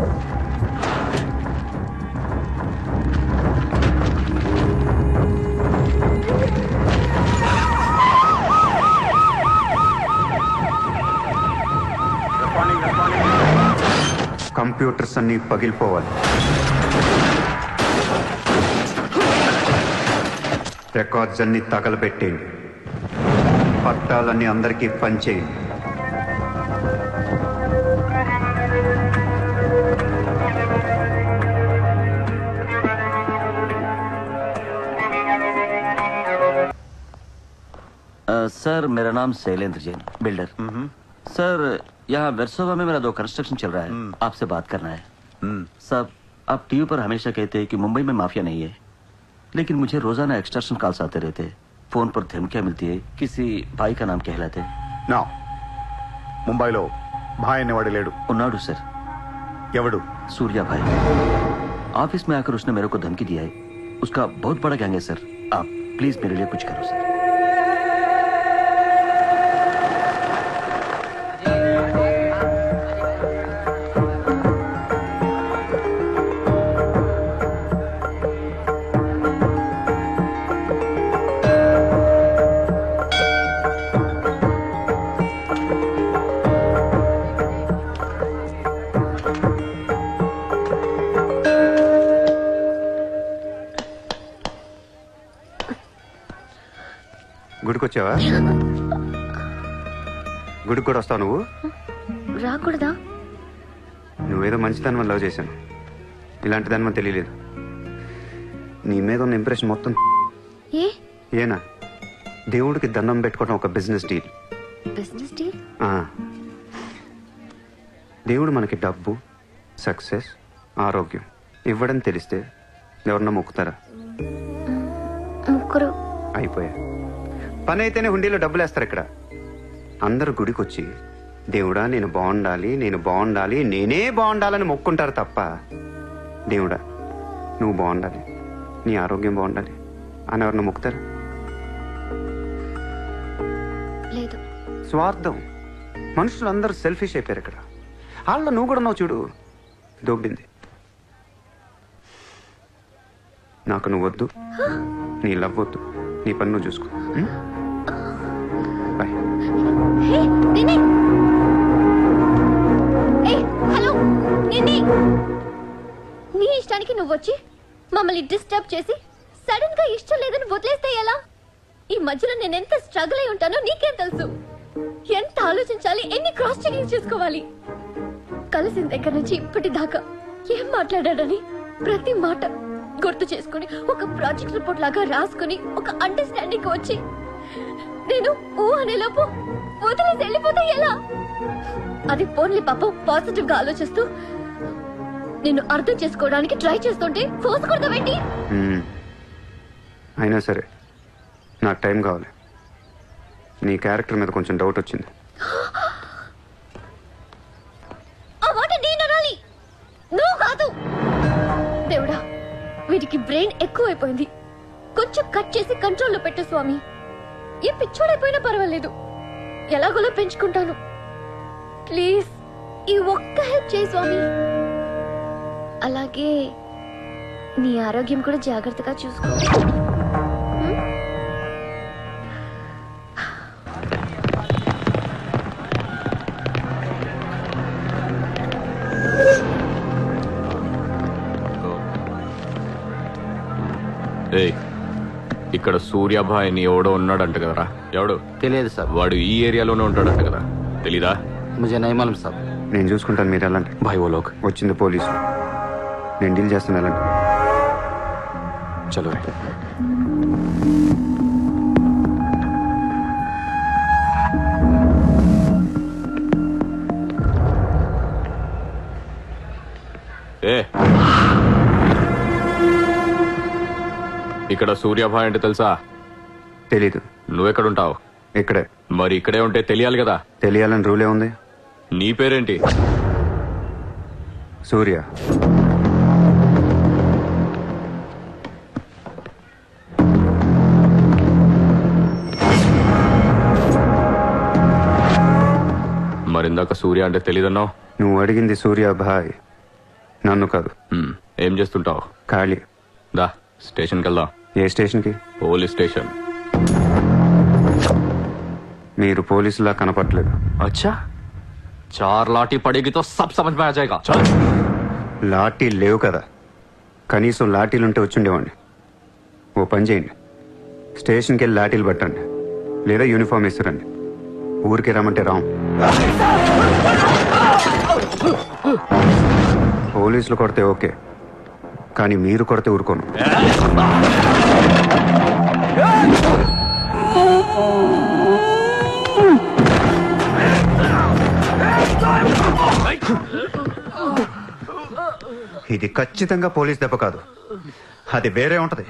కంప్యూటర్స్ అన్నీ పగిలిపోవాలి. రికార్డ్స్ అన్నీ తగలబెట్టేయండి. పట్టాలన్నీ అందరికీ పంచేయండి. सर मेरा नाम शैलेंद्र जैन, बिल्डर। सर यहाँ वेरसोवा में मेरा 2 कंस्ट्रक्शन चल रहा है, आपसे बात करना है। सर आप टीवी पर हमेशा कहते हैं कि मुंबई में माफिया नहीं है, लेकिन मुझे रोजाना एक्सटॉर्शन कॉल्स आते रहते हैं। फोन पर धमकियां मिलती है, किसी भाई का नाम कहलाते हैं। నా ముంబైలో భాయ్ అనేవాడు లేడు. उन्नाडु सर। ఎవడు? सूर्या भाई। ऑफिस में आकर उसने मेरे को धमकी दिया है। उसका बहुत बड़ा गैंग है सर, आप प्लीज मेरे लिए कुछ करो सर। గుడికి వచ్చావా? గుడికి కూడా వస్తావు నువ్వు? రాకూడదా? నువ్వేదో మంచిదాన్ని వల్ల లవ్ చేశాను, ఇలాంటి దాని మనకు తెలియలేదు. నీ మీద ఉన్న ఇంప్రెషన్ మొత్తం ఏనా? దేవుడికి దండం పెట్టుకోవడం ఒక బిజినెస్ డీల్. Business deal? దేవుడు మనకి డబ్బు, సక్సెస్, ఆరోగ్యం ఇవ్వడం తెలిస్తే ఎవరన్నా మొక్కుతారా? ముగ్గురు అయిపోయా. పని అయితేనే హుండీలో డబ్బులు వేస్తారు. ఇక్కడ అందరు గుడికి వచ్చి దేవుడా నేను బాగుండాలి, నేను బాగుండాలి, నేనే బాగుండాలని మొక్కుంటారు తప్ప దేవుడా నువ్వు బాగుండాలి, నీ ఆరోగ్యం బాగుండాలి అని ఎవరన్నా మొక్కుతారు? లేదు. స్వార్థం. మనుషులు అందరూ సెల్ఫిష్ అయిపోయారు ఇక్కడ. వాళ్ళ నువ్వు కూడా ఉన్నావు చూడు, దొబ్బింది. నాకు నువ్వు వద్దు, నీ లవ్ వద్దు, నీ పని నువ్వు చూసుకో. బాయ్. హే నిన్ని, హలో నిన్ని, నీ ఇష్టానికి నువ్వు వచ్చి మమ్మల్ని డిస్టర్బ్ చేసి సడన్ గా ఇష్టం లేదని వదిలేస్తే ఎలా? ఈ మధ్యలో నేను ఎంత స్ట్రగుల్ అయి ఉంటానో నీకేం తెలుసు? ఎంత ఆలోచించాలి, ఎన్ని క్రాస్ చెకింగ్ చేసుకోవాలి. కలిసిన దగ్గర నుంచి ఇప్పటిదాకా ఏం మాట్లాడాడని ప్రతి మాట గుర్తు చేసుకుని ఒక ప్రాజెక్ట్ రిపోర్ట్ లాగా రాసుకుని ఒక అండర్స్టాండింగ్ వచ్చి నేను ఓ అనేలోపు వదిలేసి వెళ్ళిపోతే ఎలా? అది పోన్లీ పాపం పాజిటివ్ గా ఆలోచిస్తూ నిన్ను అర్థం చేసుకోవడానికి ట్రై చేస్తుంటే ఫోర్స్ కొడతావేంటి? అయినా సరే నాకు టైం కావాలి. నీ క్యారెక్టర్ మీద కొంచెం డౌట్ వచ్చింది. ఆ మాట నేను అనాలి, నువ్వు కాదు. దేవుడా, వీటికి బ్రెయిన్ ఎక్కువైపోయింది. కొంచెం కట్ చేసి కంట్రోల్లో పెట్టు స్వామి. ఏ పిచ్చోడైపోయినా పర్వాలేదు, ఎలాగోలా పెంచుకుంటాను. ప్లీజ్ ఈ ఒక్క హెల్ప్ చేయి స్వామి. అలాగే నీ ఆరోగ్యం కూడా జాగ్రత్తగా చూసుకో. ఇక్కడ సూర్యాభాయ్ అని ఎవడో ఉన్నాడంట కదరా? ఎవడు తెలియదు సార్. వాడు ఈ ఏరియాలోనే ఉంటాడంట కదా, తెలీదా? ముझे नहीं मालूम సార్. నేను చూసుకుంటాను, మీరు వెళ్ళండి. భాయ్ ఓ లోగ్ వచ్చింది పోలీసు, నేను డీల్ చేస్తాను, వెళ్ళండి. చలో రే. ఇక్కడ సూర్యాభాయ్ అంటే తెలుసా? తెలీదు. నువ్వెక్కడుంటావు? ఇక్కడే. మరి ఇక్కడే ఉంటే తెలియాలి కదా. తెలియాలని రూలే ఉంది. నీ పేరేంటి? సూర్య. మరిందాక సూర్య అంటే తెలీదన్నావు. నువ్వు అడిగింది సూర్యాభాయ్, నన్ను కాదు. ఏం చేస్తుంటావు? ఖాళీ. దా స్టేషన్కి వెళ్దాం. ఏ స్టేషన్కి? Police station. మీరు పోలీసులా కనపట్లేదు. అచ్చా, 4 లాఠీ పడేగి తో సబ్ సమజ్ మే ఆ జాయేగా. చల్. లాఠీ లేవు కదా, కనీసం లాఠీలుంటే వచ్చుండేవాడిని. ఓ పని చేయండి, స్టేషన్కి వెళ్ళి లాఠీలు పట్టండి, లేదా యూనిఫామ్ వేస్తారండి. ఊరికి రమ్మంటే రాం. పోలీసులు కొడితే ఓకే, కానీ మీరు కొడితే ఊరుకోను. ఇది ఖచ్చితంగా పోలీస్ దెబ్బ కాదు, అది వేరే ఉంటది.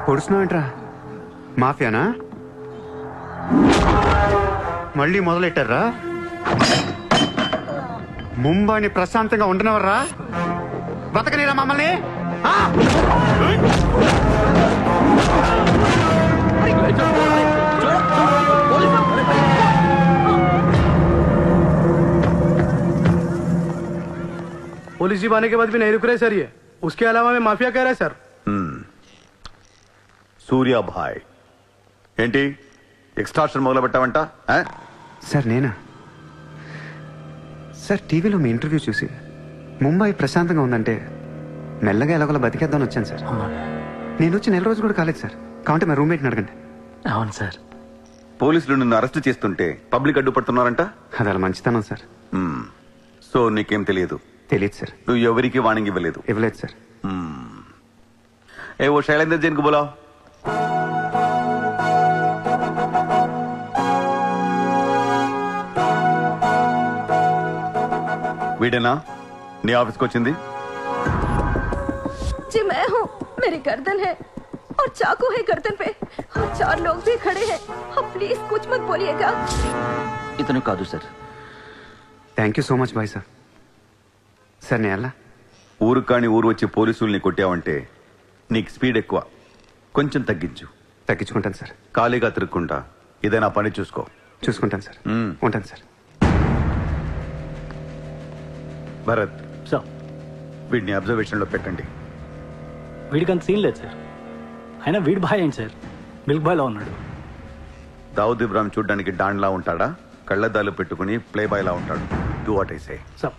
పొడుస్తున్నావేంట్రా? మాఫియానా? మళ్ళీ మొదలెట్టారా? ముంబైని ప్రశాంతంగా ఉండనవర్రా? బతకనేరా మమ్మల్ని? पुलिस जीप आने के बाद भी नहीं रुक रहे सर ये. उसके अलावा मैं माफिया कह रहा है सर. సూర్యాభాయ్ ఏంటి ఎక్స్ట్రాక్షన్ మొదలు పెట్టావంట? సార్ నేనా? సార్ టీవీలో మీ ఇంటర్వ్యూ చూసి ముంబై ప్రశాంతంగా ఉందంటే మెల్లగా ఎలాగోలా బతికేద్దామని వచ్చాను సార్. నేను వచ్చి 1 రోజు కూడా కాలేదు సార్. కాబట్టి మా రూమ్మేట్ని అడగండి. అవును సార్. పోలీసులు నిన్ను అరెస్ట్ చేస్తుంటే పబ్లిక్ అడ్డుపడుతున్నారంట. అది అలా మంచితనం సార్. సో నీకేం తెలియదు? తెలియదు సార్. నువ్వు ఎవరికి వార్నింగ్ ఇవ్వలేదు? ఇవ్వలేదు సార్. ఏ ఓ శైలేందర్ జైన్ కు బులావ్. వీడేనా నీ ఆఫీస్కి వచ్చింది? जी मैं हूँ. मेरी गर्दन है और चाकू है गर्दन पे और 4 लोग भी खड़े हैं. आप प्लीज कुछ मत बोलिएगा. ఇతను కాదు sir. Thank you so much bye sir. Sir నేను ఎలా? ఊరు కాని ఊరు వచ్చి పోలీసుల్ని కొట్టావంటే నీకు స్పీడ్ ఎక్కువ, కొంచెం తగ్గించు. తగ్గించుకుంటాను సార్. ఖాళీగా తిరుక్కుంటా ఏదైనా పని చూసుకో. చూసుకుంటాను సార్. ఉంటాను సార్. భరత్ సార్ వీడిని అబ్జర్వేషన్ లో పెట్టండి. వీడికి అంత సీన్ లేదు సార్. అయినా వీడి బాయ్ ఏంటి సార్, మిల్క్ బాయ్లో ఉన్నాడు. దావుద్ ఇబ్రాహిం చూడ్డానికి డాన్లా ఉంటాడా, కళ్ళద్దాలు పెట్టుకుని ప్లే బాయ్ లా ఉంటాడు. Do what I say. Sir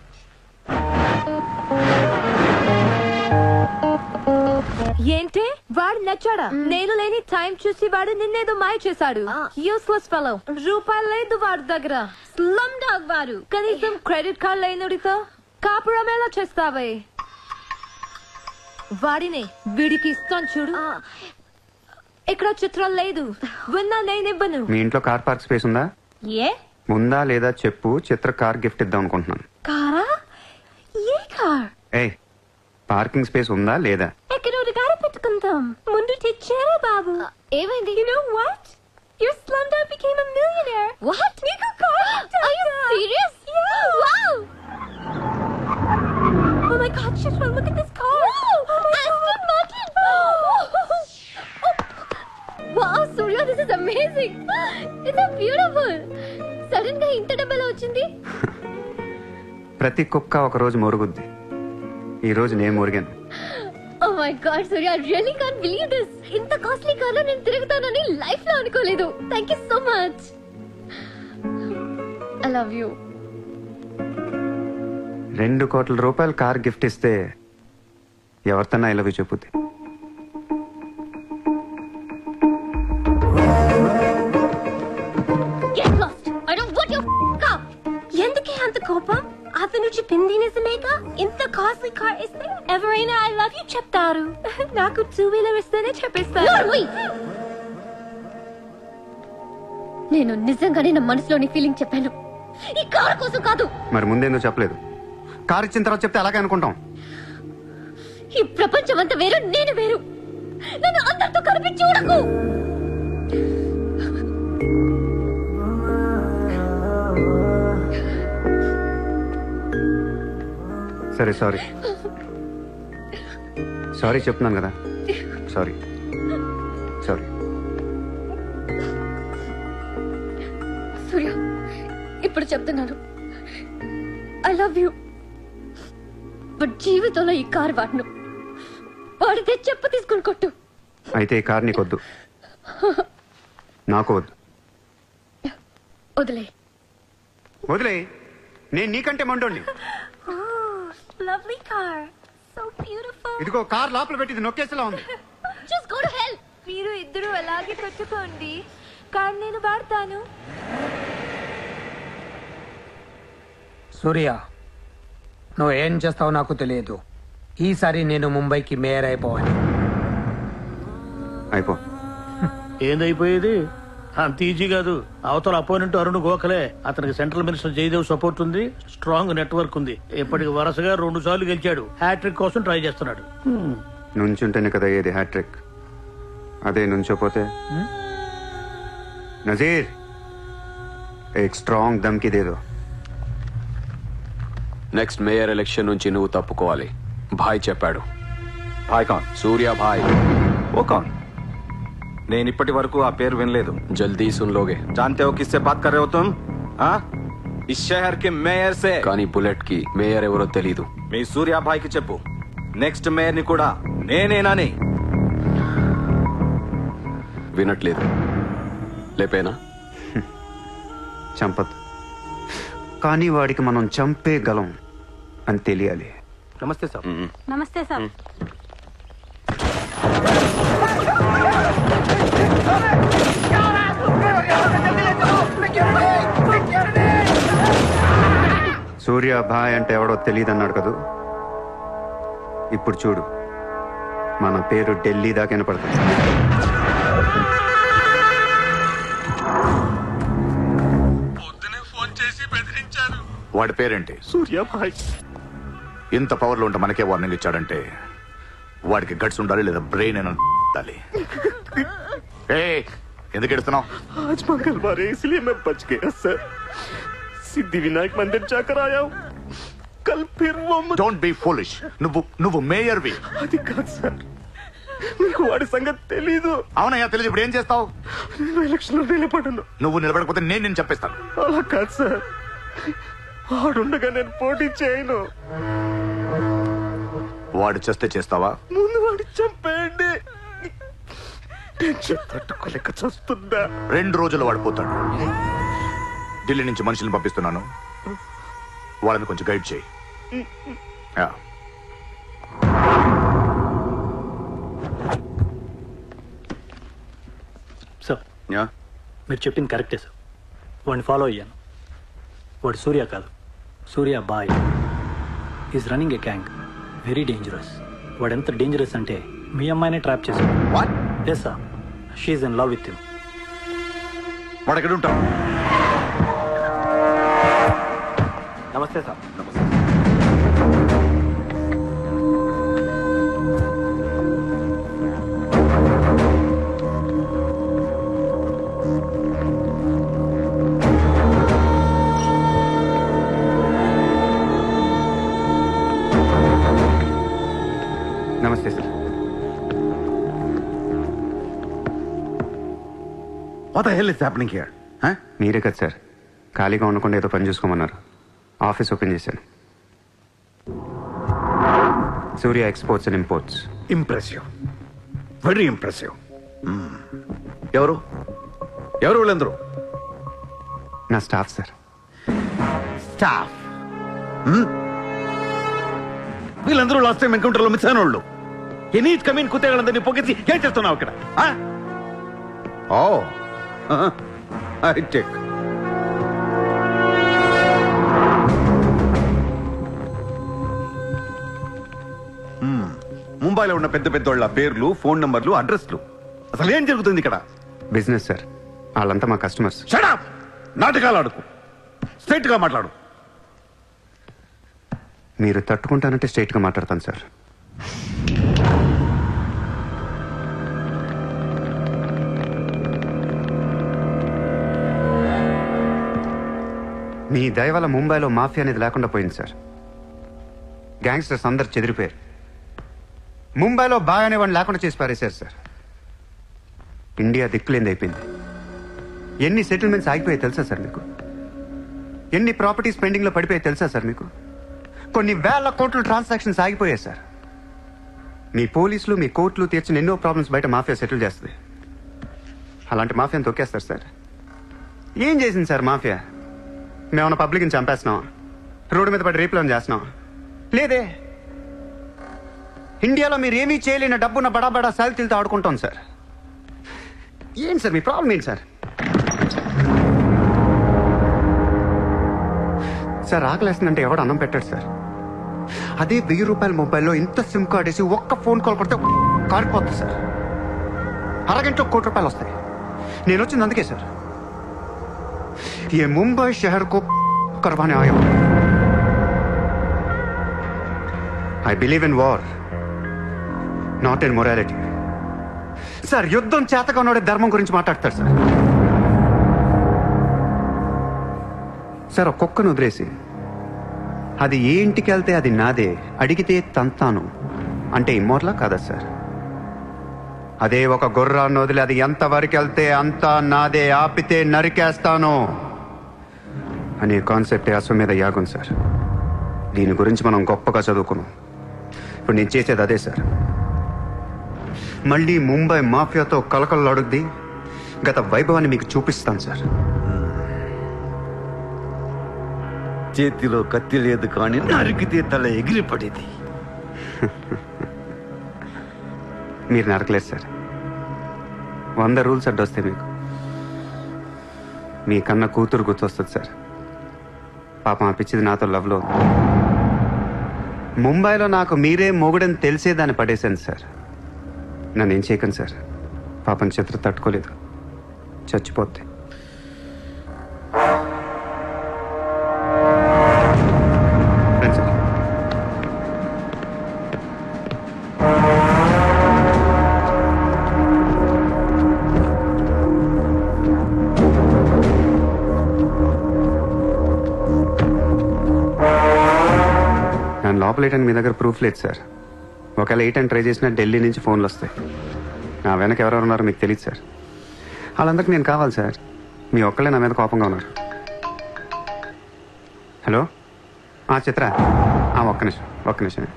ఏంటి వాడు నచ్చాడా? నేను లేని టైం చూసి వాడు నిన్నేదో మాయ చేశాడు. Useless fellow. రూపాయలు లేదు వాడి దగ్గర. స్లమ్ డాగ్ వాడు. కనీసం క్రెడిట్ కార్డ్ లేనుడితో కాపురం ఎలా చేస్తావే? వాడినే వీడికి ఇస్తాను చూడు. ఇక్కడ చిత్రం లేదు. విన్నా నేనివ్వను. మీ ఇంట్లో కార్ పార్క్ స్పేస్ ఉందా? ఏ ఉందా లేదా చెప్పు, చిత్ర కార్ గిఫ్ట్ ఇద్దాం అనుకుంటున్నాను. కారా? ఏ కార్? ఏయ్, పార్కింగ్ స్పేస్ ఉందా లేదా? ఎక్కడ కారు పెట్టుకుంటాం. ముందు తెచ్చారా బాబు? ఏమైంది? You know what? Your slumdog became a millionaire. What? నీకు car? Are you serious? Yeah. Wow. Oh my God, Shishma, look at this car. Aston Martin. Wow, Surya, this is amazing. It's so beautiful. Sudden గా ఇంత డబ్బులు వచ్చింది. ప్రతి కుక్క ఒక రోజు మొరుగుద్ది. ఈ రోజు నేను మురిగాను. Oh my God, Surya, I really can't believe this. ఇంత కాస్ట్లీ కార్లో నేను తిరుగుతానని లైఫ్ లో అనుకోలేదు. Thank you so much. I love you. 2 కోట్ల రూపాయలు కార్ గిఫ్ట్ ఇస్తే ఎవరితోనా ఐ లవ్ యూ చెప్పుద్ది. Get lost. I don't want your car. ఎందుకే అంత కోపం? అతను చెప్పింది నిజమేగా? ఇంత కాస్ట్లీ కార్ ఇస్తే ఎవరైనా ఐ లవ్ యూ చెప్తారు. నాకు 2-వీలర్ ఇస్తేనే చెప్పేస్తారు. నేను నిజంగానే నా మనసులోని ఫీలింగ్ చెప్పాను. ఈ కార్ కోసం కాదు. మరి ముందేందుకు చెప్పలేదు? కార్ ఇచ్చిన తర్వాత చెప్తే అలాగే అనుకుంటాం. ఈ ప్రపంచం అంతా వేరు, నేను వేరు. నన్ను అందరితో కలిపి చూడకు. సరే సారీ. సారీ చెప్తున్నాను కదా. Sorry sorry. సూర్య, ఇప్పుడు చెప్తున్నాను, ఐ లవ్ యూ. బట్ జీవితంలో ఈ కార్ వాడను. వాడితే చెప్పు తీసుకుని కొట్టు. అయితే ఈ కార్ నీకొద్దు, నాకు వద్దు. వదిలే. వదిలే. నేను నీకంటే మండోండి. Lovely car, so beautiful. ఇదిగో కార్ లోపల పెట్టింది నొక్కేసేలా ఉంది. Just go to hell. మీరు ఇద్దరు అలాగే పెట్టుకోండి. కార్ నేను వాడతాను. సూర్య, నువ్వు ఏం చేస్తావో నాకు తెలియదు. ఈసారి నేను ముంబైకి మేయర్ అయిపోవాలి. అయిపో. ఏందైపోయేది? అంత ఈజీ కాదు. అవతల అపోనెంట్ అరుణ్ గోఖలే. అతనికి సెంట్రల్ మినిస్టర్ జయదేవ్ సపోర్ట్ ఉంది, స్ట్రాంగ్ నెట్వర్క్ ఉంది. ఇప్పటికి వరుసగా 2 సార్లు గెలిచాడు. హ్యాట్రిక్ కోసం ట్రై చేస్తున్నాడు. నుంచుంటేనే కదా ఏది హ్యాట్రిక్. అదే నుంచోపోతే నజీర్ ఏక్ స్ట్రాంగ్ దమ్కి దేదో. నెక్స్ట్ మేయర్ ఎలక్షన్ నుంచి నువ్వు తప్పుకోవాలి. భాయ్ చెప్పాడు. भाई कौन? సూర్య భాయ్. वो कौन? నేను ఇప్పటి వరకు ఆ పేరు వినలేదు. జల్దీ సున్ లోగే. जानते हो किससे बात कर रहे हो तुम? हाँ? इस शहर के మేయర్ से. కానీ బుల్లెట్ కి మేయర్ ఎవరో తెలీదు. మీ సూర్య భాయ్కి చెప్పు, నెక్స్ట్ మేయర్ ని కూడా నేనేనాని. వినట్లేదు. లేపేనా? చంపదు, కానీ వాడికి మనం చంపేయగలం అని తెలియాలి. నమస్తే సార్. నమస్తే సార్. సూర్య భాయ్ అంటే ఎవడో తెలియదు అన్నాడు కదూ. ఇప్పుడు చూడు, మన పేరు ఢిల్లీ దాకా వినపడుతుంది. వాడి పేరేంటి? సూర్య భాయ్. ఇంత పవర్లో ఉంటే మనకే వార్నింగ్ ఇచ్చాడంటే వాడికి గట్స్ ఉండాలి, లేదా బ్రెయిన్ అయినా ఉండాలి. ఎందుకు ఎడుతున్నావు? आज मंगलवार है इसलिए मैं बच गया सर. सिद्धि विनायक मंदिर जाकर आया हूँ. కల్ ఫిర్ డోంట్ బి ఫూలిష్. నువ్వు మేయర్వి. అది కాదు సార్, మీకు వాడి సంగతి తెలీదు. అవునయ్యా తెలియదు. ఇప్పుడు ఏం చేస్తావు? నేను ఎలక్షన్ లో నిలబడను. నువ్వు నిలబడకపోతే నేను చెప్పేస్తాను. అలా కాదు సార్, వాడుండగా నేను పోటీ చేయను. వాడు చేస్తే చేస్తావా? ముందు వాడి చంపేయండి. టెన్షన్ తట్టుకోలేక చూస్తుందా. 2 రోజులు వాడు పోతాడు. ఢిల్లీ నుంచి మనుషులను పంపిస్తున్నాను, వాళ్ళని కొంచెం గైడ్ చేయి. సార్ మీరు చెప్పింది కరెక్టే సార్. వాడిని ఫాలో అయ్యాను. వాడు సూర్య కాదు, Surya Bhai. Is running a gang, very dangerous. వాడు ఎంత డేంజరస్ అంటే మీ అమ్మాయినే ట్రాప్ చేశాడు. Yes sir, she's in love with him. వాడు ఎక్కడ ఉంటాం? నమస్తే సార్. నమస్తే sir. What the hell is happening here? మీరే కదా సార్ ఖాళీగా ఉండకుండా ఏదో పని చూసుకోమన్నారు. ఆఫీస్ ఓపెన్ చేశాను. Surya exports and imports. Impressive, very impressive. ఎవరు ఎవరు వీళ్ళందరూ? నా స్టాఫ్ సార్. స్టాఫ్? వీళ్ళందరూ లాస్ట్ టైం ఎన్కౌంటర్ లో మిస్ అయిన వాళ్ళు. ఎనీ కమీన్ కుత్తేగాళ్ళందరినీ పొగేసి ఏం చేస్తున్నావు ఇక్కడ? Oh I check. ముంబైలో ఉన్న పెద్ద పెద్దోళ్ళ పేర్లు, ఫోన్ నంబర్లు, అడ్రస్లు. అసలు ఏం జరుగుతుంది ఇక్కడ? Business sir. వాళ్ళంతా మా కస్టమర్స్. Shut up! నాటకాలు ఆడుకు, స్ట్రైట్ గా మాట్లాడు. మీరు తట్టుకుంటానంటే స్ట్రైట్ గా మాట్లాడతాను సార్. మీ దయ వల్ల ముంబైలో మాఫియా అనేది లేకుండా పోయింది సార్. గ్యాంగ్స్టర్స్ అందరు చెదిరిపోయారు. ముంబైలో బాయ్ అనేవాడిని లేకుండా చేసి పారేశారు సార్. ఇండియా దిక్కులేంది అయిపోయింది. ఎన్ని సెటిల్మెంట్స్ ఆగిపోయాయి తెలుసా సార్ మీకు? ఎన్ని ప్రాపర్టీస్ పెండింగ్లో పడిపోయాయి తెలుసా సార్ మీకు? కొన్ని వేల కోట్ల ట్రాన్సాక్షన్స్ ఆగిపోయాయి సార్. మీ పోలీసులు, మీ కోర్టులు తీర్చిన ఎన్నో ప్రాబ్లమ్స్ బయట మాఫియా సెటిల్ చేస్తుంది. అలాంటి మాఫియాని తొక్కేస్తారు సార్. ఏం చేసింది సార్ మాఫియా? మేమన్నా పబ్లిక్ని చంపేస్తున్నాం, రోడ్డు మీద పడి రేపులను చేస్తున్నాం? లేదే. ఇండియాలో మీరు ఏమీ చేయలేని డబ్బున్న బడా బడా సాల్తీలతో ఆడుకుంటాం సార్. ఏంటి సార్ మీ ప్రాబ్లం ఏంటి సార్? సార్ ఆకలేస్తుందంటే ఎవడు అన్నం పెట్టాడు సార్. అదే 1000 రూపాయల మొబైల్లో ఇంత సిమ్ కార్డ్ వేసి ఒక్క ఫోన్ కాల్ కొడితే కారిపోతుంది సార్. అరగంటలో 1 కోటి రూపాయలు వస్తాయి. నేను వచ్చింది అందుకే సార్. ये मुंबई शहर को करवाने आया हूं. I believe in war, not in morality. Sir యుద్ధం చేతగా ఉన్నోడే ధర్మం గురించి మాట్లాడతారు సార్. సార్ ఒక కుక్కను వదిలేసి అది ఏ ఇంటికి వెళ్తే అది నాదే, అడిగితే తంతాను అంటే ఇమ్మోర్లా కాదా సార్? అదే ఒక గుర్రాన్ని వదిలి అది ఎంతవరకు వెళ్తే అంతా నాదే, ఆపితే నరికేస్తాను అనే కాన్సెప్టే అశ్వమేధ యాగం సార్. దీని గురించి మనం గొప్పగా చదువుకున్నాం. ఇప్పుడు నేను చేసేది అదే సార్. మళ్ళీ ముంబై మాఫియాతో కలకలలాడుద్ది గత వైభవాన్ని మీకు చూపిస్తాను సార్. చేతిలో కత్తి లేదు కానీ నరికితే తల ఎగిరిపడేది. మీరు నరకలేదు సార్. 100 రూల్స్ అడ్డొస్తాయి మీకు. మీ కన్న కూతురు గుర్తొస్తుంది సార్. పాపం ఆ పిచ్చిది నాతో లవ్లో. ముంబైలో నాకు మీరే మొగుడని తెలిసేదాన్ని పడేశాను సార్. నన్ను ఏం చేయకండి సార్. పాపం చిత్ర తట్టుకోలేదు, చచ్చిపోద్ది. నన్ను లోపలేయడానికి మీ దగ్గర ప్రూఫ్ లేదు సార్. ఒకవేళ 8 అని ట్రై చేసినా ఢిల్లీ నుంచి ఫోన్లు వస్తాయి. నా వెనక ఎవరెవరు ఉన్నారో మీకు తెలియదు సార్. వాళ్ళందరికీ నేను కావాలి సార్. మీ ఒక్కళ్ళే నా మీద కోపంగా ఉన్నారు. హలో చిత్ర, ఒక్క నిమిషం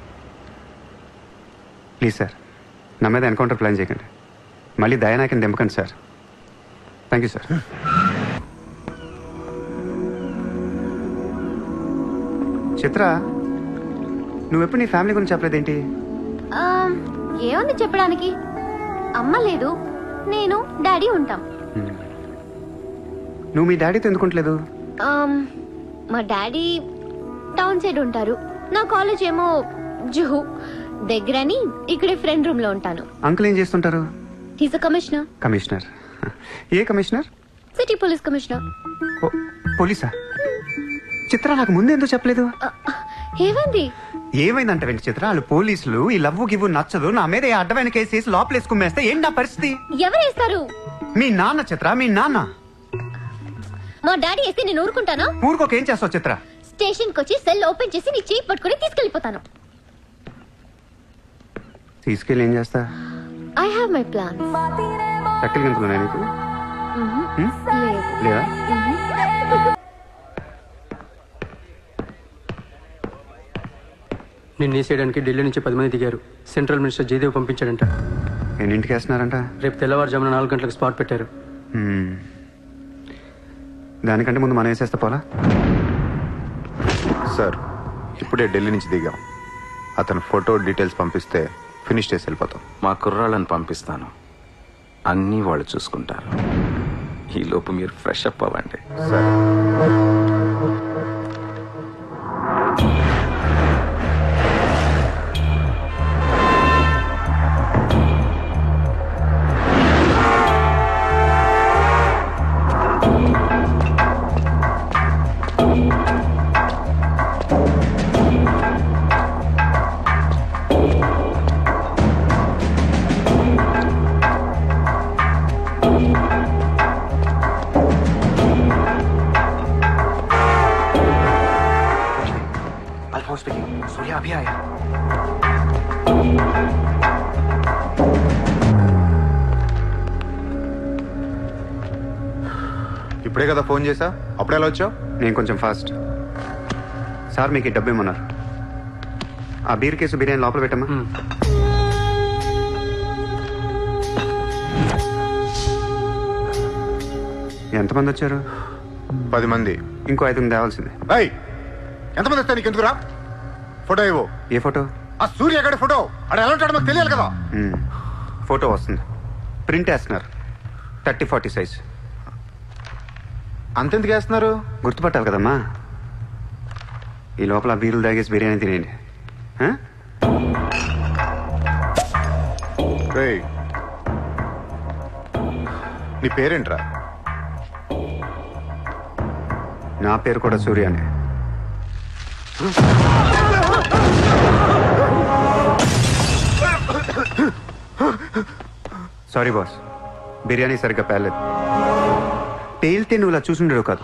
ప్లీజ్ సార్, నా మీద ఎన్కౌంటర్ ప్లాన్ చేయకండి. మళ్ళీ దయానాయకని దింపకండి sir. Thank you sir. Chitra, నువ్వెప్పుడు నీ ఫ్యామిలీ గురించి చెప్పలేదేంటి? ఏముంది చెప్పడానికి? అమ్మ లేదు, నేను డాడీ ఉంటాం. నువ్వు మీ డాడీతో ఎందుకుంటలేదు? మా డాడీ టౌన్ సైడ్ ఉంటారు, నా కాలేజ్ ఏమో జుహు దగ్గరని ఇక్కడే ఫ్రెండ్ రూమ్ లో ఉంటాను. అంకుల్ ఏం చేస్తుంటారు? He's a commissioner. కమిషనర్? ఏ కమిషనర్? City police commissioner. పోలీసా? చిత్ర, నాకు ముందు ఎందుకు చెప్పలేదు? ఏమైంది? ఏమైందంట వెంట చిత్ర, వాళ్ళు పోలీసులు ఈ లవ్వు గివ్వు నచ్చదు, నా మీద అడ్డమైన కేసు వేసి లోపలేసి కుమ్మేస్తే ఏంటి నా పరిస్థితి? ఎవరేస్తారు? మీ నాన్న చిత్ర, మీ నాన్న. మా డాడీ వేస్తే నేను ఊరుకుంటానా? ఊరుకోకేం చేస్తావు చిత్ర? స్టేషన్ కి వచ్చి సెల్ ఓపెన్ చేసి నీ చేయి పట్టుకుని తీసుకెళ్లిపోతాను. తీసుకెళ్ళి ఏం చేస్తా? I have my plans. చక్కలు గంతులున్నా నీకు? లేదా? నిన్ను వేసేయడానికి ఢిల్లీ నుంచి 10 మంది దిగారు. సెంట్రల్ మినిస్టర్ జయదేవ్ పంపించాడంట. ఎన్నింటికి వేస్తున్నారంట? రేపు తెల్లవారుజామున 4 గంటలకు స్పాట్ పెట్టారు. దానికంటే ముందు మనం వేసేస్తా పోలా? సార్, ఇప్పుడే ఢిల్లీ నుంచి దిగాం. అతను ఫోటో డీటెయిల్స్ పంపిస్తే ఫినిష్ చేసి వెళ్ళిపోతాం. మా కుర్రాళ్ళని పంపిస్తాను, అన్నీ వాళ్ళు చూసుకుంటారు. ఈ లోపు మీరు ఫ్రెష్ అప్ అవ్వండి. సార్, सूर्या अभी आया. ఇప్పుడే కదా ఫోన్ చేసా, అప్పుడే ఎలా వచ్చావు? నేను కొంచెం ఫాస్ట్. సార్ మీకు డబ్బు ఇమ్మన్నారు. ఆ బీర్ కేసు బిర్యానీ లోపల పెట్టమ్మా. ఎంతమంది వచ్చారు? 10 మంది. ఇంకో 5 తేవాల్సిందే. ఎంతమంది వస్తా? నీకు ఎందుకురా? ఫోటో ఇవ్వు. ఏ ఫోటో? ఆ సూర్యగడి ఫోటో. అక్కడ ఎలా ఉంటాడో మాకు తెలియాలి కదా. ఫోటో వస్తుంది, ప్రింట్ వేస్తున్నారు. 30-40 సైజ్. అంతెందుకు వేస్తున్నారు? గుర్తుపట్టాలి కదమ్మా. ఈ లోపల బీరులు తాగేసి బిర్యానీ తినేయండి. నీ పేరేంట్రా? నా పేరు కూడా సూర్యానే. సారీ బాస్, బిర్యానీ సరిగ్గా పేర్లేదు. పేలితే నువ్వు ఇలా చూసుండేవు కాదు.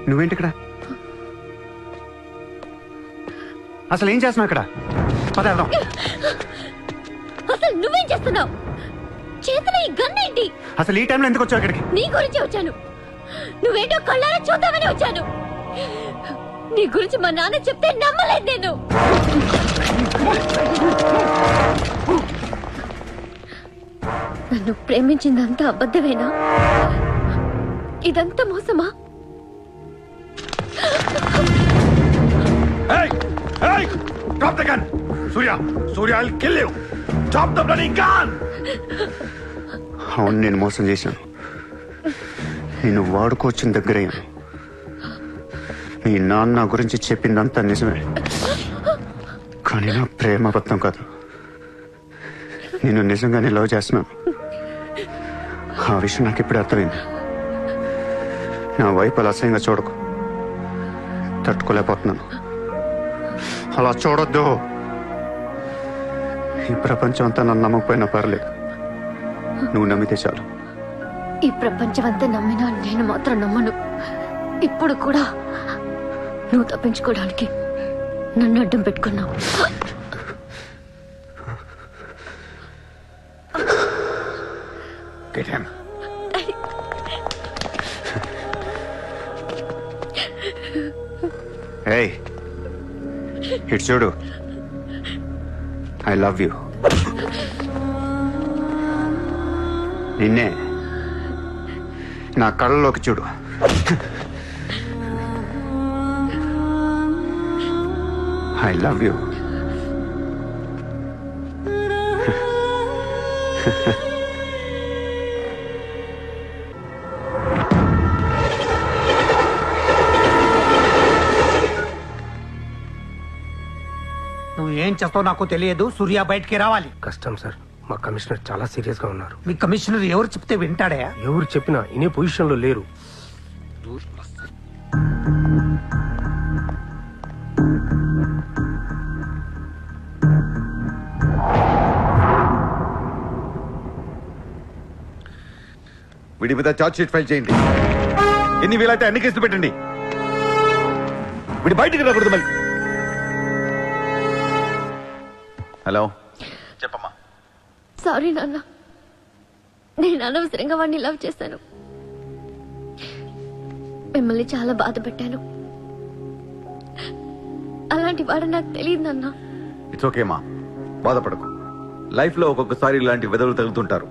నువ్వేంటి ఇక్కడ? అసలు ఏం చేస్తున్నావు ఇక్కడ? పదేద్దాం. అసలు నువ్వేం చేస్తున్నావు? చేతిలో ఈ గన్ ఏంటి? అసలు ఈ టైంలో ఎందుకు వచ్చావు ఇక్కడికి? నీ గురించి వచ్చాను. నువ్వేంటో కళ్ళారా చూద్దామని వచ్చాను. నీ గురించి మా నాన్న చెప్తే నమ్మలేదు నేను. నన్ను ప్రేమించిందంతా అబద్ధమేనా? ఇదంతా మోసమా? Hey! Hey! Drop the gun! Surya! Surya, I'll kill you! Drop the bloody gun! అవును, నేను మోసం చేశాను. నేను వాడుకోవచ్చిన దగ్గరయ్యాను. మీ నాన్న గురించి చెప్పిందంతా నిజమే, కానీ నా ప్రేమ అబద్ధం కాదు. నేను నిజంగానే లవ్ చేస్తున్నాను. ఆ విషయం నాకు ఇప్పుడే అర్థమైంది. నా వైపు అలా అసహ్యంగా చూడకు, తట్టుకోలేకపోతున్నాను. అలా చూడొద్దు. ఈ ప్రపంచం అంతా నన్ను నమ్మకపోయినా పర్లేదు, నువ్వు నమ్మితే చాలు. ఈ ప్రపంచం అంతా నమ్మినా నేను మాత్రం నమ్మను. ఇప్పుడు కూడా నువ్వు తప్పించుకోవడానికి నన్ను అడ్డం పెట్టుకున్నావు. Get him. Hey, ఇటు చూడు. I love you. నిన్నే నా కళ్ళలోకి చూడు. I love you. నువ్వు ఏం చేస్తావు నాకు తెలియదు. సూర్య బయటికి రావాలి. కష్టం సార్, మా కమిషనర్ చాలా సీరియస్ గా ఉన్నారు. మీ కమిషనర్ ఎవరు చెప్తే వింటాడా? ఎవరు చెప్పినా ఇనే పొజిషన్ లో లేరు. వీడి మీద ఛార్జ్ షీట్ ఫైల్ చేయండి. ఎన్ని వీలైతే అన్ని కేసులు పెట్టండి. వీడి బయటికి రాకూడదు మళ్ళీ. హలో, చెప్పమ్మా. సారీ నాన్న, నేను అనవసరంగా వాడిని లవ్ చేశాను. మిమ్మల్ని చాలా బాధ పెట్టాను. అలాంటి వాడు నాకు తెలియదు నాన్న. ఇట్స్ ఓకే మా, బాధపడకు. లైఫ్ లో ఒక్కొక్కసారి ఇలాంటి వెదవులు తగులుతుంటారు,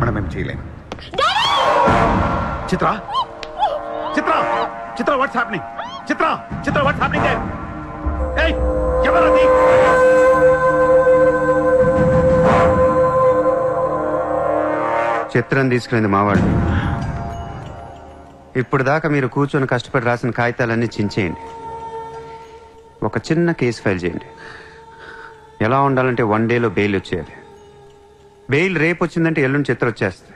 మనం ఏం చేయలేం. Chitra, Chitra, Chitra, what's happening? Chitra, Chitra, what's happening there? ఏయ్, ఎవరది? చిత్రం తీసుకునేది మావాళ్ళు. ఇప్పుడు దాకా మీరు కూర్చొని కష్టపడి రాసిన కాగితాలన్నీ చించేయండి. ఒక చిన్న కేసు ఫైల్ చేయండి. ఎలా ఉండాలంటే 1 డేలో బెయిల్ వచ్చేయాలి. బెయిల్ రేపు వచ్చిందంటే ఎల్లుండి చిత్ర వచ్చేస్తుంది.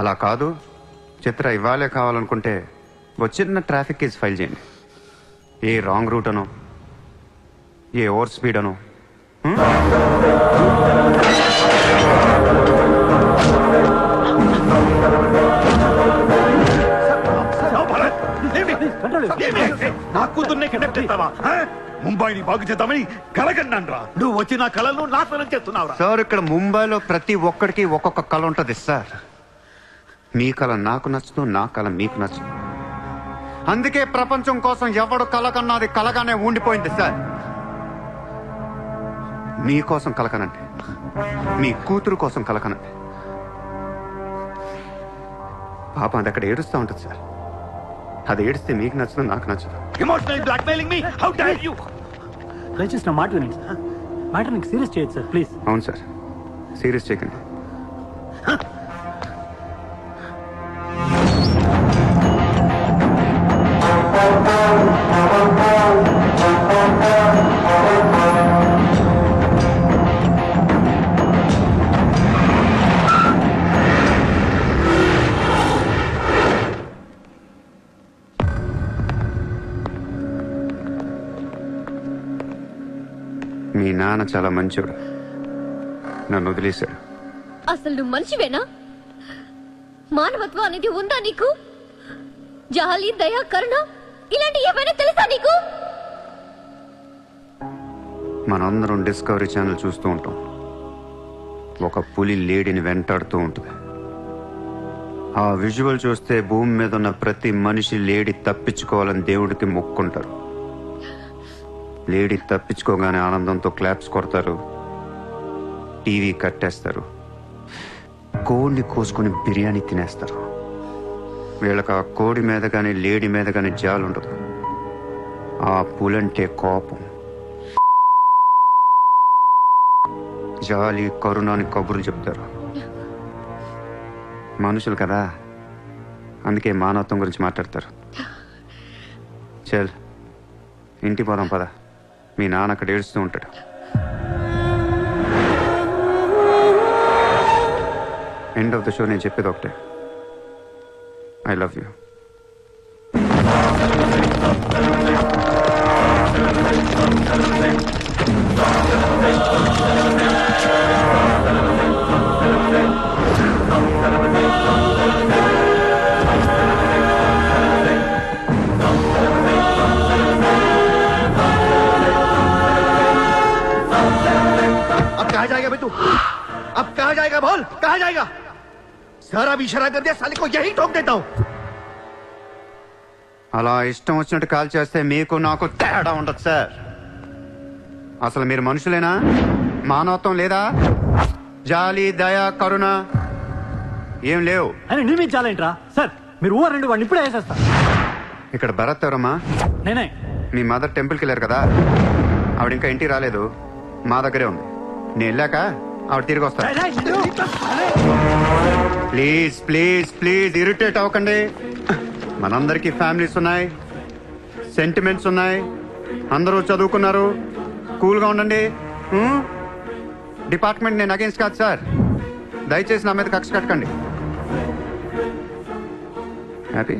అలా కాదు, చిత్ర ఇవ్వాలే కావాలనుకుంటే ఒక చిన్న ట్రాఫిక్ కేసు ఫైల్ చేయండి. ఏ రాంగ్ రూట్ అనో, ఏ ఓవర్ స్పీడ్ అనో. నా కూతుర్నే కిడ్నాప్ చేస్తావా? ముంబైని బాగు చేద్దామని కలగన్నాన్రా. నువ్వు వచ్చి నా కళను నాశనం చేస్తున్నావురా. సార్, ఇక్కడ ముంబైలో ప్రతి ఒక్కడికి ఒక్కొక్క కళ ఉంటుంది సార్. మీ కళ నాకు నచ్చదు, నా కళ మీకు నచ్చదు. అందుకే ప్రపంచం కోసం ఎవడు కలకన్నది కలగానే ఉండిపోయింది సార్. మీకోసం కలకనండి, మీ కూతురు కోసం కలకనండి. పాపం అది అక్కడ ఏడుస్తూ ఉంటుంది సార్. అది ఏడిస్తే మీకు నచ్చదు, నాకు నచ్చదు. Emotional blackmailing me, how dare you? దయచేసి నా మాట వినండి సార్. మ్యాటర్ నీకు సీరియస్ చేయొచ్చు సార్, ప్లీజ్. అవును సార్, సీరియస్ చేయకండి. మీ నాన్న చాలా మంచోడు, నన్ను వదిలేశాడు. అసలు నువ్వు మనిషివేనా? మానవత్వం అనేది ఉందా నీకు? జాలి, దయ, కరుణ ఇలాంటి ఏమైనా తెలుసా నీకు? మనందరం డిస్కవరీ ఛానల్ చూస్తూ ఉంటాం. ఒక పులి లేడీని వెంటాడుతూ ఉంటుంది. ఆ విజువల్ చూస్తే భూమి మీద ఉన్న ప్రతి మనిషి లేడీ తప్పించుకోవాలని దేవుడికి మొక్కుంటారు. లేడీ తప్పించుకోగానే ఆనందంతో క్లాప్స్ కొడతారు, టీవీ కట్టేస్తారు, కోడిని కోసుకొని బిర్యానీ తినేస్తారు. వీళ్ళకి ఆ కోడి మీద కానీ లేడీ మీద కానీ జాలి ఉండదు. ఆ పులంటే కోపం, జాలి, కరుణ అని కబుర్లు చెప్తారు. మనుషులు కదా, అందుకే మానవత్వం గురించి మాట్లాడతారు. చల్ ఇంటికి పోదాం పద. మీ నాన్న అక్కడ ఏడుస్తూ ఉంటాడు. ఎండ్ ఆఫ్ ద షో నేను చెప్పేది ఒకటే, ఐ లవ్ యూ. अब कहाँ जाएगा बे तू? अब कहाँ जाएगा बोल, कहाँ जाएगा? सारा भी इशारा कर दिया, साले को यही ठोक देता हूँ. అలా ఇష్టం వచ్చినట్టు కాల్ చేస్తే మీకు నాకు తేడా ఉండదు సార్. అసలు మీరు మనుషులేనా? మానవత్వం లేదా? జాలి, దయ, కరుణ ఏం లేవు. అని నిర్మించాలేంట్రా సార్? మీరు ఊరండి వాడిని ఇప్పుడే వేసేస్తా. ఇక్కడ భరత్ ఎవరమ్మా? నేనే. మీ మదర్ టెంపుల్కి వెళ్ళారు కదా, ఆవిడ ఇంకా ఇంటికి రాలేదు, మా దగ్గరే ఉంది. నేను వెళ్ళాక ఆవిడ తిరిగి వస్తాను. ప్లీజ్ ప్లీజ్ ప్లీజ్ ఇరిటేట్ అవ్వకండి. మనందరికీ ఫ్యామిలీస్ ఉన్నాయి, సెంటిమెంట్స్ ఉన్నాయి, అందరూ చదువుకున్నారు. కూల్గా ఉండండి. డిపార్ట్మెంట్ నేను అగేన్స్ట్ కాదు సార్. దయచేసి నా మీద కక్ష కట్టకండి. Happy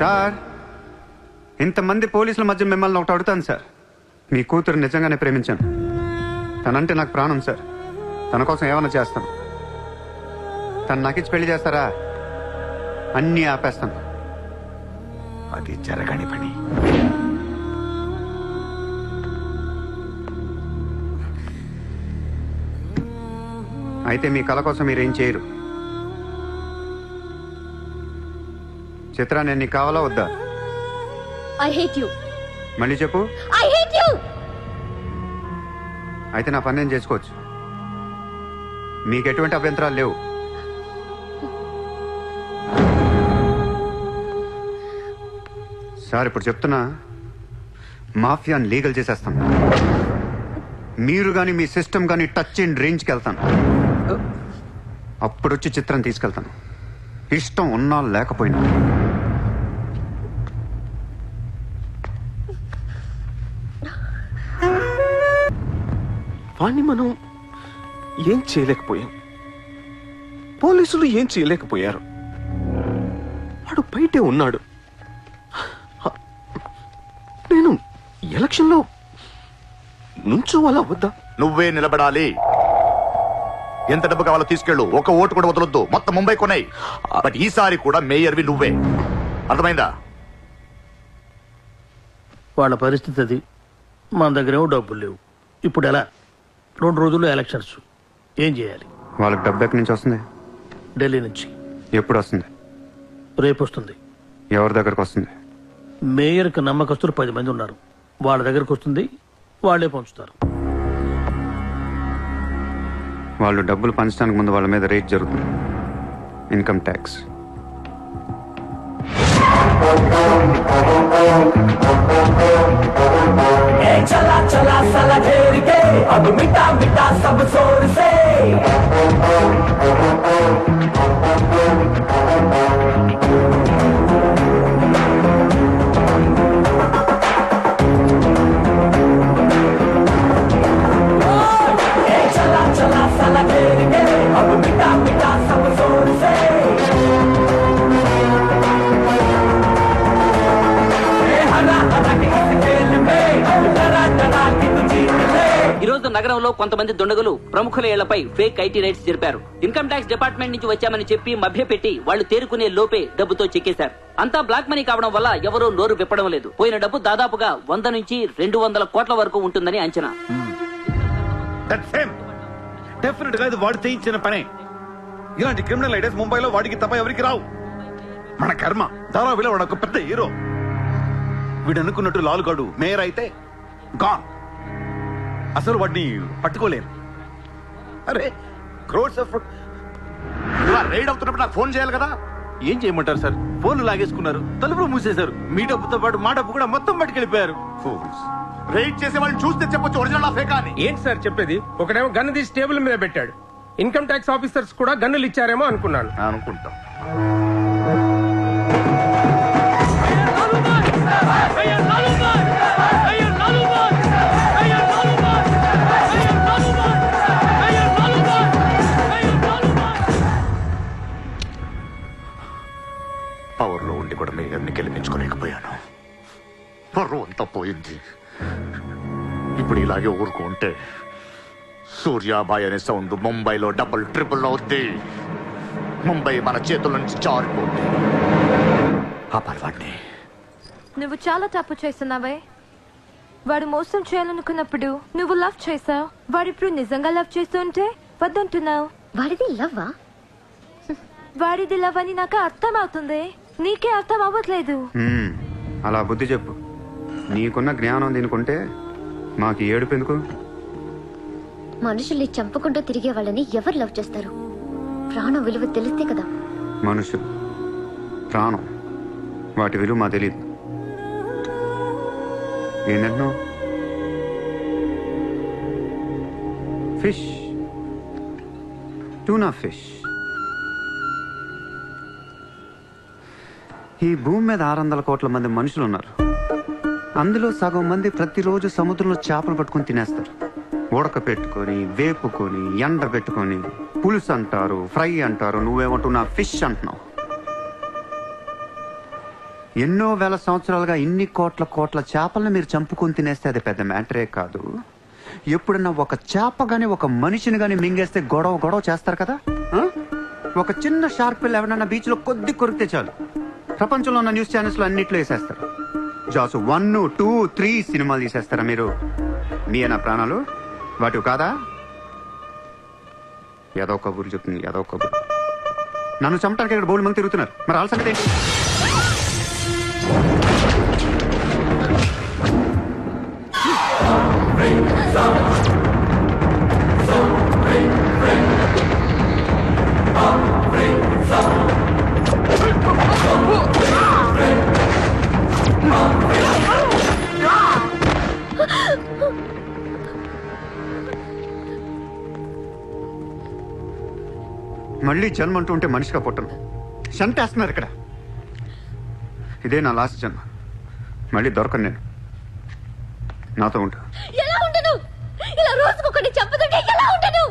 sir. ఇంతమంది పోలీసుల మధ్య మిమ్మల్ని ఒకటి అడుగుతాను సార్. మీ కూతురు నిజంగానే ప్రేమించాను. తనంటే నాకు ప్రాణం సార్. తన కోసం ఏమైనా చేస్తాను. తను నాకిచ్చి పెళ్లి చేస్తారా? అన్నీ ఆపేస్తాను. అది జరగని పని. అయితే మీ కళ కోసం మీరేం చేయరు. చిత్ర, నేను నీకు కావాలా వద్దా? I hate you. మళ్ళీ చెప్పు. I hate you. అయితే నా పని నేను చేసుకోవచ్చు. మీకు ఎటువంటి అభ్యంతరాలు లేవు. సార్, ఇప్పుడు చెప్తున్నా, మాఫియాని లీగల్ చేసేస్తాను. మీరు కానీ మీ సిస్టమ్ కానీ టచ్ అండ్ రేంజ్కి వెళ్తాను. అప్పుడు వచ్చి చిత్రం తీసుకెళ్తాను, ఇష్టం ఉన్నా లేకపోయినా. వాణ్ణి మనం ఏం చేయలేకపోయాం. పోలీసులు ఏం చేయలేకపోయారు. వాడు బయటే ఉన్నాడు. నేను ఎలక్షన్లో నుంచోవాలా వద్దా? నువ్వే నిలబడాలి. ఎంత డబ్బు కావాలో తీసుకెళ్ళు. ఒక ఓటు కూడా వదలొద్దు. మొత్తం ముంబై కొన్నాయి. బట్ ఈసారి కూడా మేయర్వి నువ్వే. అర్థమైందా? వాళ్ళ పరిస్థితి అది. మన దగ్గరేమో డబ్బులు లేవు. ఇప్పుడు ఎలా? 2 రోజుల్లో ఎలక్షన్స్. ఏం చేయాలి? వాళ్ళకి డబ్బు ఎక్కడి నుంచి వస్తుంది? ఢిల్లీ నుంచి. ఎప్పుడు వస్తుంది? రేపు వస్తుంది. ఎవరి దగ్గరకు వస్తుంది? మేయర్కి నమ్మకస్తులు 10 మంది ఉన్నారు. వాళ్ళ దగ్గరకు వస్తుంది, వాళ్ళే పంచుతారు. వాళ్ళు డబ్బులు పంచడానికి ముందు వాళ్ళ మీద రేట్ జరుగుతుంది. Income tax. चला चला साला घेर के अब मिटा मिटा सब जोर से चला चला साला घेर के अब मिटा मिटा सब जोर से हरा हरा के इस खेल में डरा डरा के तू जीत ले. ఈ రోజు నగరంలో కొంతమంది దుండగులు ప్రముఖుల ఇళ్లపై ఫేక్ ఐటీ రైడ్స్ జరిపారు. ఇన్కమ్ ట్యాక్స్ డిపార్ట్మెంట్ నుంచి వచ్చామని చెప్పి మభ్యపెట్టి వాళ్ళు తేరుకునే లోపే డబ్బుతో చెక్కేశారు. అంతా బ్లాక్ మనీ కావడం వల్ల ఎవరూ నోరు విప్పడం లేదు. పోయిన డబ్బు దాదాపుగా 100 నుంచి 200 కోట్ల వరకు ఉంటుందని అంచనా. డెఫినెట్ గా ఇది వాడు చేయించిన పనే. ఇలాంటి క్రిమినల్ ఐడియాస్ ముంబైలో వాడికి తప్ప ఎవరికి రావు. మన కర్మ. ధారావిలో వాడు ఒక పెద్ద హీరో. వీడు అనుకున్నట్టు లాలుగాడు మేయర్ అయితే గాన్. అసలు వాడిని పట్టుకోలేరు. అరే క్రోర్స్ ఆఫ్ రైడ్ అవుతున్నప్పుడు నాకు ఫోన్ చేయాలి కదా. ఏం చేయమంటారు సార్? ఫోన్లు లాగేసుకున్నారు, తలుపులు మూసేశారు. మీ డబ్బుతో పాటు మా డబ్బు కూడా మొత్తం పట్టుకెళ్ళిపోయారు. రైడ్ చేసే వాళ్ళని చూస్తే చెప్పొచ్చు ఒరిజినల్ ఫేకా అని. ఏంటి సార్ చెప్పేది? ఒకడేమో గన్ను తీసి టేబుల్ మీద పెట్టాడు. ఇన్కమ్ ట్యాక్స్ ఆఫీసర్స్ కూడా గన్నులు ఇచ్చారేమో అనుకున్నాను. అనుకుంటాం. పవర్లో ఉండి కూడా మేయర్ని గెలిపించుకోలేకపోయాను. పరువు అంతా పోయింది. ఇప్పుడు ఇలాగే ఊరుకుంటే సూర్యాబాయ్ అనే సౌండ్ ముంబైలో డబుల్ ట్రిపుల్ అవుద్ది. ముంబై మన చేతుల నుంచి జారిపోద్ది. ఆపాలి వాడిని. నువ్వు చాలా తప్పు చేస్తున్నావే. వాడు మోసం చేయాలనుకున్నప్పుడు నువ్వు లవ్ చేసావు. వాడిప్పుడు నిజంగా లవ్ చేస్తుంటే వద్దంటున్నావు. వాడిది లవ్వా? వాడిది లవ్ అని నాకు అర్థం అవుతుంది, నీకే అర్థం అవ్వట్లేదు. అలా బుద్ధి చెప్పు. నీకున్న జ్ఞానం దీనికుంటే మాకు ఏడుపు ఎందుకు? మనుషుల్ని చంపుకుంటూ తిరిగే వాళ్ళని ఎవరు లవ్ చేస్తారు? ప్రాణం విలువ తెలిస్తే కదా. మనుషులు, ప్రాణం, వాటి విలువ మా తెలియదు. ఏంటంటున్నావు? Fish, tuna fish. ఈ భూమి మీద 600 కోట్ల మంది మనుషులు ఉన్నారు. అందులో సగం మంది ప్రతిరోజు సముద్రంలో చేపలు పట్టుకొని తినేస్తారు. ఉడక పెట్టుకొని, వేపుకొని, ఎండ పెట్టుకొని, పులుసు అంటారు, ఫ్రై అంటారు. నువ్వేమంటున్నా ఫిష్ అంటున్నావు. ఎన్నో వేల సంవత్సరాలుగా ఇన్ని కోట్ల చేపలను మీరు చంపుకొని తినేస్తే అది పెద్ద మ్యాటరే కాదు. ఎప్పుడన్నా ఒక చేప గాని ఒక మనిషిని గాని మింగేస్తే గొడవ చేస్తారు కదా. ఒక చిన్న షార్క్ పిల్ల ఎవరన్నా బీచ్ లో కొద్ది కొరికితే చాలు, ప్రపంచంలో ఉన్న న్యూస్ ఛానల్స్ లో అన్నిట్లో వేసేస్తారు. జాసు 1, 2, 3 సినిమాలు తీసేస్తారా మీరు? మీ నా ప్రాణాలు వాటి కాదా? ఏదో కబుర్లు చెప్తుంది, ఏదో కబుర్లు. నన్ను చంపడానికి ఇక్కడ బోల్డ్ మంది తిరుగుతున్నారు. మరి వాళ్ళ సంగతి ఏంటి? మళ్ళీ జన్మ అంటూ ఉంటే మనిషిగా పుట్టను. చంపేస్తున్నారు ఇక్కడ. ఇదే నా లాస్ట్ జన్మ. మళ్ళీ దొరకను నేను. నాతో ఉంటా. ఎలా ఉండను? ఇలా రోజుకొకటి చంపుతుంటే ఎలా ఉండను?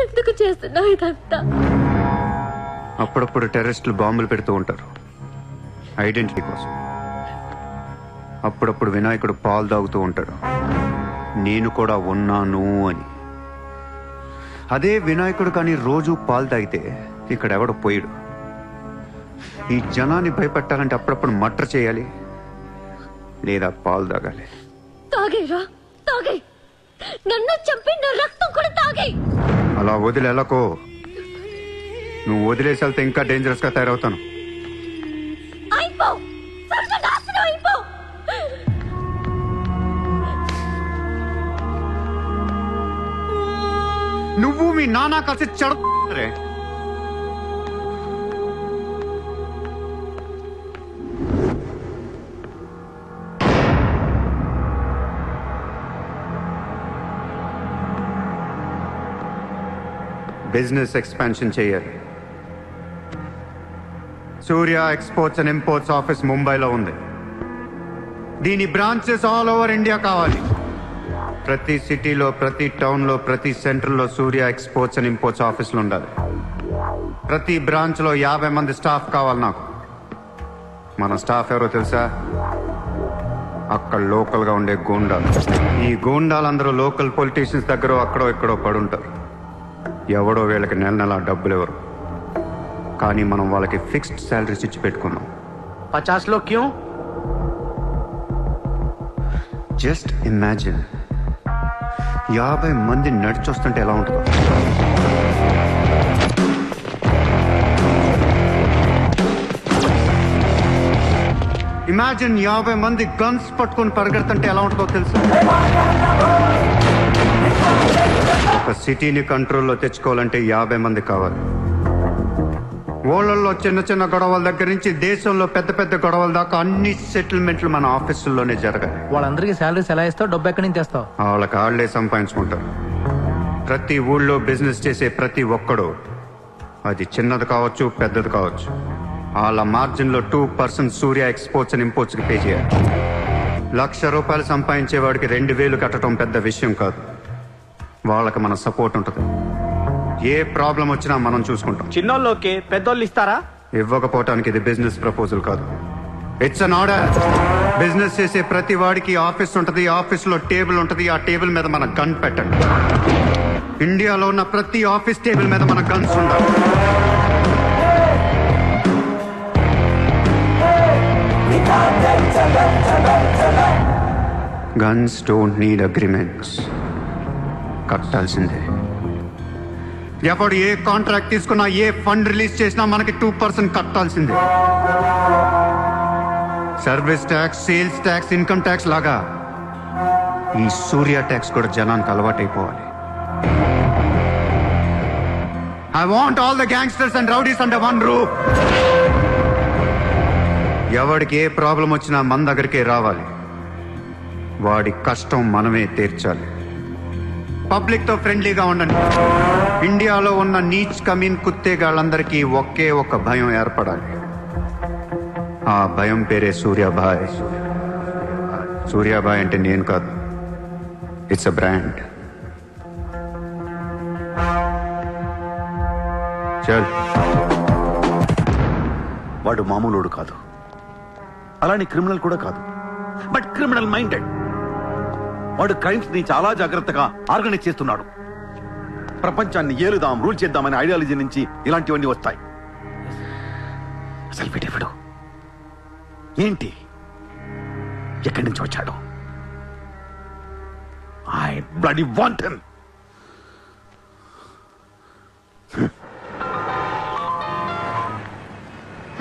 ఎందుకు చేస్తున్నావు ఇదంతా? అప్పుడప్పుడు టెర్రరిస్టులు బాంబులు పెడుతూ ఉంటారు ఐడెంటిటీ కోసం. అప్పుడప్పుడు వినాయకుడు పాలు తాగుతూ ఉంటాడు, నేను కూడా ఉన్నాను అని. అదే వినాయకుడు కానీ రోజు పాలు తాగితే ఇక్కడ ఎవడు పోయాడు. ఈ జనాన్ని భయపెట్టాలంటే అప్పుడప్పుడు మట్ర చేయాలి, లేదా పాలు తాగాలి. తాగేరా, తాగే. నన్ను చంపి నా రక్తం కూడా తాగే. అలా వదిలేలకో. నువ్వు వదిలేసి వెళ్తే ఇంకా డేంజరస్ గా తయారవుతాను. అయిపో, సర్వనాశనం అయిపో. నువ్వు మీ నాన్న కలిసి చెడరే. బిజినెస్ ఎక్స్పాన్షన్ చేయాలి. సూర్య ఎక్స్పోర్ట్స్ అండ్ ఇంపోర్ట్స్ ఆఫీస్ ముంబైలో ఉంది. దీని బ్రాంచెస్ ఆల్ ఓవర్ ఇండియా కావాలి. ప్రతి సిటీలో, ప్రతి టౌన్లో, ప్రతి సెంటర్లో సూర్య ఎక్స్పోర్ట్స్ అండ్ ఇంపోర్ట్స్ ఆఫీసులు ఉండాలి. ప్రతి బ్రాంచ్లో 50 మంది స్టాఫ్ కావాలి నాకు. మన స్టాఫ్ ఎవరో తెలుసా? అక్కడ లోకల్గా ఉండే గూండాలు. ఈ గూండాలందరూ లోకల్ పొలిటీషియన్స్ దగ్గర అక్కడో ఇక్కడో పడుంటారు. ఎవడో వీళ్ళకి నెల డబ్బులు ఎవరు, కానీ మనం వాళ్ళకి ఫిక్స్డ్ శాలరీస్ ఇచ్చి పెట్టుకున్నాం. 50 లో క్యూ? జస్ట్ ఇమాజిన్ 50 మంది నడిచొస్తుంటే ఎలా ఉంటుందో. ఇమాజిన్ 50 మంది గన్స్ పట్టుకొని పరిగెడుతుంటే ఎలా ఉంటుందో తెలుసు. ఒక సిటీని కంట్రోల్లో తెచ్చుకోవాలంటే 50 మంది కావాలి. ఊళ్ళల్లో చిన్న చిన్న గొడవల దగ్గర నుంచి దేశంలో పెద్ద పెద్ద గొడవల దాకా అన్ని సెటిల్మెంట్లు మన ఆఫీసుల్లోనే జరగాలి. వాళ్ళందరికీ శాలరీస్ ఎలా ఇస్తావు? డబ్బు ఎక్కడి నుంచి తెస్తావు? వాళ్ళకి ఆళ్లే సంపాదించుకుంటారు. ప్రతి ఊళ్ళో బిజినెస్ చేసే ప్రతి ఒక్కడు, అది చిన్నది కావచ్చు పెద్దది కావచ్చు, వాళ్ళ మార్జిన్లో 2% సూర్య ఎక్స్పోర్ట్స్ అండ్ ఇంపోర్ట్స్ కి పే చేయాలి. ₹1,00,000 సంపాదించేవాడికి 2,000 కట్టడం పెద్ద విషయం కాదు. వాళ్ళకి మన సపోర్ట్ ఉంటుంది. ఏ ప్రాబ్లం వచ్చినా మనం చూసుకుంటాం. చిన్నోళ్ళకి పెద్దోళ్ళు ఇస్తారా? ఇవ్వకపోవటానికి ఇది బిజినెస్ ప్రపోజల్ కాదు, ఇట్స్ అన్ ఆర్డర్. బిజినెస్ చేసే ప్రతి వాడికి ఆఫీస్ ఉంటుంది, ఆఫీస్ లో టేబుల్ ఉంటుంది, ఆ టేబుల్ మీద మన గన్ పెట్టండి. ఇండియాలో ఉన్న ప్రతి ఆఫీస్ టేబుల్ మీద మన గన్స్ ఉండాలి. Guns don't need agreements. కట్టాల్సిందే. ఎప్పుడు ఏ కాంట్రాక్ట్ తీసుకున్నా, ఏ ఫండ్ రిలీజ్ చేసినా మనకి 2% కట్టాల్సిందే. Service tax, sales tax, income tax లాగా ఈ సూర్య ట్యాక్స్ కూడా జనానికి అలవాటైపోవాలి. I want all the gangsters and rowdies under one roof. ఎవడికి ఏ ప్రాబ్లం వచ్చినా మన దగ్గరికే రావాలి. వాడి కష్టం మనమే తీర్చాలి. పబ్లిక్ తో ఫ్రెండ్లీగా ఉండండి. ఇండియాలో ఉన్న నీచ్ కమీన్ కుత్తేగాళ్ళందరికీ ఒకే ఒక భయం ఏర్పడాలి. ఆ భయం పేరే సూర్యాభాయ్. సూర్యాభాయ్ అంటే నేను కాదు, ఇట్స్ అ బ్రాండ్. చల్. వాడు మామూలుడు కాదు, అలానే క్రిమినల్ కూడా కాదు, బట్ క్రిమినల్ మైండెడ్. వాడు క్రైమ్స్ ని చాలా జాగ్రత్తగా ఆర్గనైజ్ చేస్తున్నాడు. ప్రపంచాన్ని ఏలుదాం, రూల్ చేద్దామనే ఐడియాలజీ నుంచి ఇలాంటివన్నీ వస్తాయి. అసలు వీడెవడు, ఏంటి, ఎక్కడి నుంచి వచ్చాడు? I bloody want him.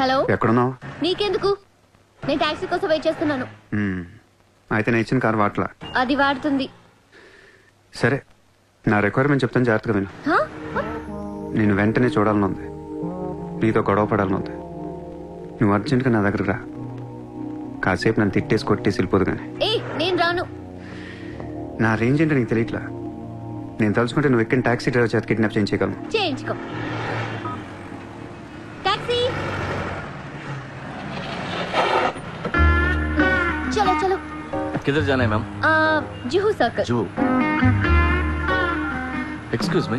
Hello, ఎక్కడున్నావు? నీకెందుకు? నేను టాక్సీ కోసం వెయిట్ చేస్తున్నాను. అయితే నేను ఇచ్చిన కారు వాట్లా. అది వాడుతుంది. సరే, నా రిక్వైర్మెంట్ చెప్తాను, జాగ్రత్తగా విను. హా? నేను వెంటనే చూడాలని ఉంది, నీతో గొడవ పడాలని ఉంది. నువ్వు అర్జెంట్గా నా దగ్గర రా. కాసేపు నన్ను తిట్టేసి కొట్టేసి వెళ్ళిపోదు కానీ. నేను రాను. నా రేంజ్ ఏంటో నీకు తెలియట్లా. నేను తలుచుకుంటే నువ్వు ఎక్కిన టాక్సీ డ్రైవర్ చేత కిడ్నాప్ చేయించగలను. చేయించుకో. టాక్సీ, చలో చలో. किधर जाना है ma'am? Juhu circle. Juhu. Excuse me.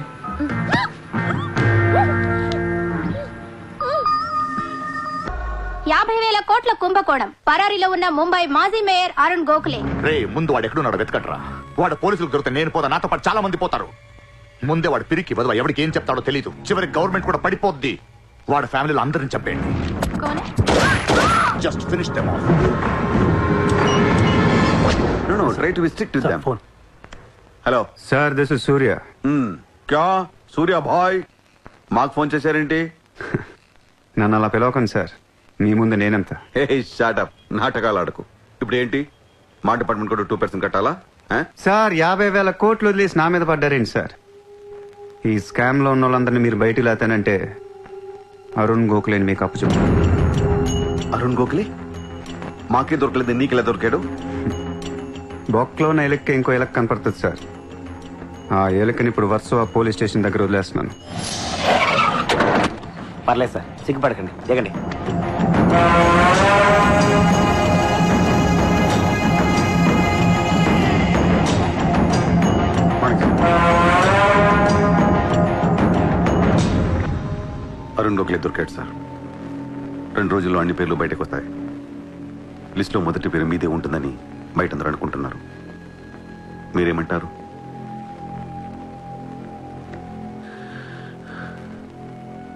$50,000 కోట్ల కుంభకోణం. పరారీలో ఉన్న ముంబై మాజీ మేయర్ అరుణ్ గోఖలే. రే, ముందు వాడు ఎక్కడున్నాడు వెతకట్రా. వాడు పోలీసులకు దొరికితే నేను పోతా, నాతో పాటు చాలా మంది పోతారు. ముందే వాడు పిరికి వదవ, ఎవరికి ఏం చెప్తాడో తెలియదు. చివరికి గవర్నమెంట్ కూడా పడిపోద్ది. వాడు ఫ్యామిలీలో అందరిని చంపేయండి. Just finish them off. No, try to be strict with them. Hello sir, this is Surya. క్యా సూర్య భాయ్, మాకు ఫోన్ చేశారేంటి? నన్ను అలా పిలవకండి సార్, మీ ముందు నేనంత. హే షాటప్, నాటకాలు ఆడకు. ఇప్పుడు ఏంటి, మా డిపార్ట్మెంట్ కూడా 2% కట్టాలా? సార్, 50,000 కోట్లు వదిలేసి నా మీద పడ్డారేంటి సార్? ఈ స్కామ్ లో ఉన్న వాళ్ళందరినీ మీరు బయటికి లేతానంటే అరుణ్ గోఖలేని మీకు అప్పు చెప్పు. అరుణ్ గోఖలే మాకే దొరకలేదు, నీకెలా దొరికాడు? బొక్కలో ఉన్న ఎలక్క ఇంకో ఎలక్క కనపడుతుంది సార్. ఆ ఎలక్కని ఇప్పుడు వర్సోవా పోలీస్ స్టేషన్ దగ్గర వదిలేస్తున్నాను. పర్లేదు సార్, సిగ్గుపడకండి, దిగండి. అరుణ్ గోఖలే దొరికాడు సార్. 2 రోజుల్లో అన్ని పేర్లు బయటకు వస్తాయి. లిస్టులో మొదటి పేరు మీదే ఉంటుందని బయట అందరూ అనుకుంటున్నారు. మీరేమంటారు?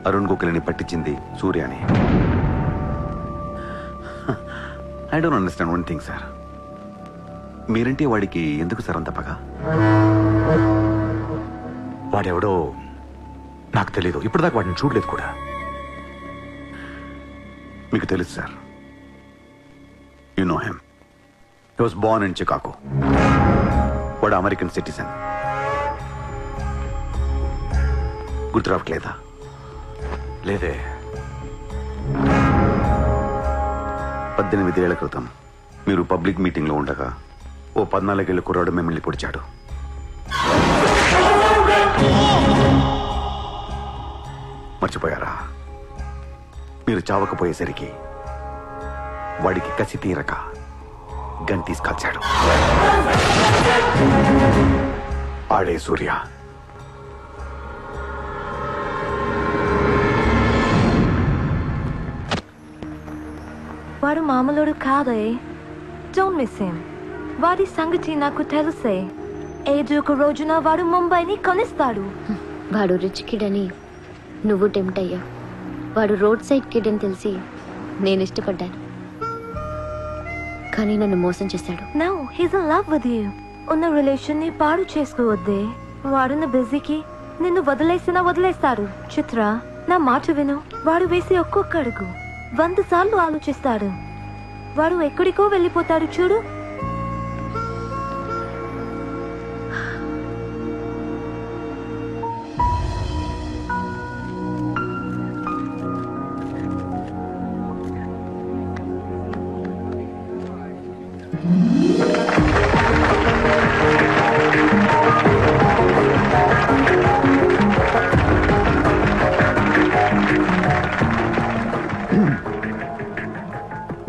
అరుణ్ గోఖలేని పట్టించింది సూర్యాని. I don't understand one thing sir. మీరంటే వాడికి ఎందుకు సార్ అంత పగ? వాడెవడో నాకు తెలీదు, ఇప్పటిదాకా వాడిని చూడలేదు కూడా. మీకు తెలుసు sir. You know him. He was Born in Chicago. వాడు అమెరికన్ సిటిజన్. గుర్తు రావట్లేదా? లేదే. 18 ఏళ్ల క్రితం మీరు పబ్లిక్ మీటింగ్ లో ఉండగా ఓ 14 ఏళ్ల కుర్రాడు మిమ్మల్ని పొడిచాడు. మర్చిపోయారా? మీరు చావకపోయేసరికి వాడికి కసి తీరక గన్ తీసుకొచ్చాడు. ఆడే సూర్య. వాడు మామూలుడు కాదే. Don't miss him. వాడి సంగతి నాకు తెలుసే. ఏదో ఒక రోజున వాడు ముంబైని కొనిస్తాడు. వాడు రిచ్ కిడ్ అని నువ్వు టెంప్ట్ అయ్యా. వాడు రోడ్ సైడ్ కిడ్ అని తెలిసి నేను ఇష్టపడ్డాను, కానీ నన్ను మోసం చేశాడు. No, he's in love with you. ఉన్న రిలేషన్ ని పాడు చేసుకోవద్దే. వాడున్న బిజీకి నిన్ను వదిలేస్తాడు. చిత్ర, నా మాట విను. వాడు వేసి ఒక్కొక్క అడుగు 100 సార్లు ఆలోచిస్తాడు. వాడు ఎక్కడికో వెళ్ళిపోతాడు చూడు.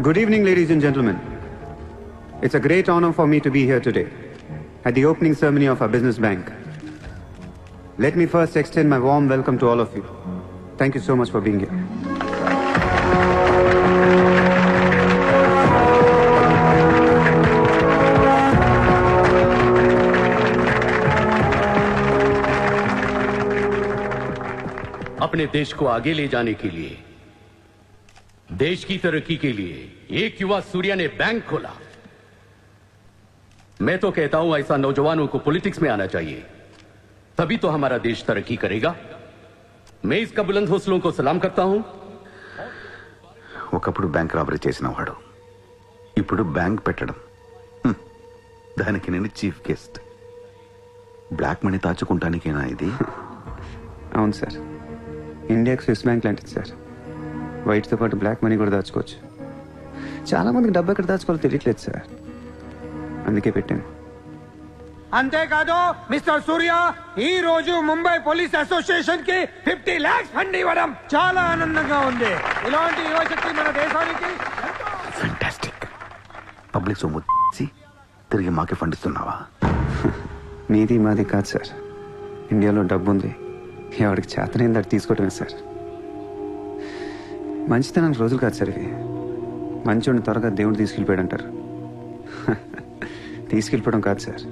Good evening, ladies and gentlemen. It's a great honor for me to be here today at the opening ceremony of our business bank. Let me first extend my warm welcome to all of you. Thank you so much for being here. अपने देश को आगे ले जाने के लिए, देश की तरक्की के लिए एक युवा सूर्या ने बैंक खोला। मैं तो कहता हूं ऐसा नौजवानों को पॉलिटिक्स में आना चाहिए, तभी तो हमारा देश तरक्की करेगा। मैं इसका बुलंद हौसलों को सलाम करता हूं। ఒకప్పుడు బ్యాంక్ రాబరీ చేసిన వాడు ఇప్పుడు బ్యాంక్ పెట్టడం, దానికి నేను చీఫ్ గెస్ట్. బ్లాక్ మనీ దాచుకుంటానికేనా ఇది? అవును సార్, ఇండియాకి స్విస్ బ్యాంక్ లాంటిది సార్. వైట్తో పాటు బ్లాక్ మనీ కూడా దాచుకోవచ్చు. చాలా మందికి డబ్బు ఎక్కడ దాచుకోవాలో తెలియట్లేదు సార్, అందుకే పెట్టాను. అంతేకాదు మిస్టర్ సూర్య, ఈ రోజు ముంబై పోలీస్ అసోసియేషన్ కి 50 lakhs ఫండ్ ఇవ్వడం చాలా ఆనందంగా ఉంది. ఇలాంటి యువశక్తి మన దేశానికి ఫ్యాంటాస్టిక్. పబ్లిక్ సొమ్ము తిరిగి మాకే ఫండ్ ఇస్తున్నావా? మీది మాది కాదు సార్, ఇండియాలో డబ్బు ఉంది, ఎవరికి చేతనైంది అది తీసుకోవటమే సార్. మంచితనానికి రోజులు కాదు సార్ ఇవి. మంచోడిని త్వరగా దేవుడు తీసుకెళ్ళిపోయాడు అంటారు. తీసుకెళ్ళిపోవడం కాదు సార్,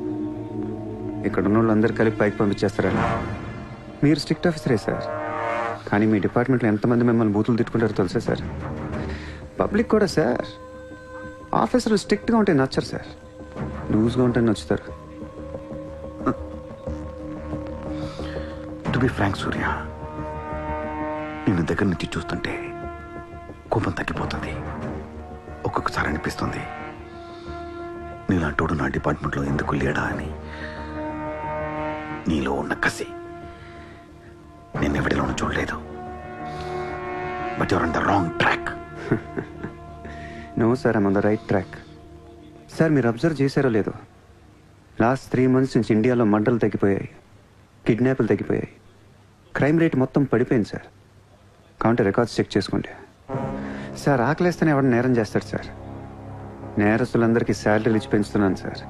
ఇక్కడ ఉన్న వాళ్ళందరూ కలిపి పైకి పంపించేస్తారని. మీరు స్ట్రిక్ట్ ఆఫీసరే సార్, కానీ మీ డిపార్ట్మెంట్లో ఎంతమంది మిమ్మల్ని బూతులు తిట్టుకుంటారో తెలుసా సార్? పబ్లిక్ కూడా సార్, ఆఫీసర్లు స్ట్రిక్ట్గా ఉంటే నచ్చరు సార్, లూజ్గా ఉంటే నచ్చుతారు. టు బి ఫ్రాంక్ సూర్య, నిన్ను దగ్గర నుంచి చూస్తుంటే కోపం తగ్గిపోతుంది. ఒక్కొక్కసారి అనిపిస్తుంది నీలాంటోడు నా డిపార్ట్మెంట్లో ఎందుకు లేడా అని. నీలో ఉన్న కసి నేను ఎవరిలోనూ చూడలేదు. But your on the wrong track. No sir, I'm on the right track. Sir మీరు అబ్జర్వ్ చేశారో లేదో, లాస్ట్ 3 months నుంచి ఇండియాలో మర్డర్లు తగ్గిపోయాయి, కిడ్నాప్లు తగ్గిపోయాయి, క్రైమ్ రేట్ మొత్తం పడిపోయింది సార్. కావంటే రికార్డ్స్ చెక్ చేసుకోండి సార్. ఆకలేస్తేనే ఎవరు నేరం చేస్తాడు సార్? నేరస్తులందరికీ శాలరీలు ఇచ్చి పెంచుతున్నాను సార్.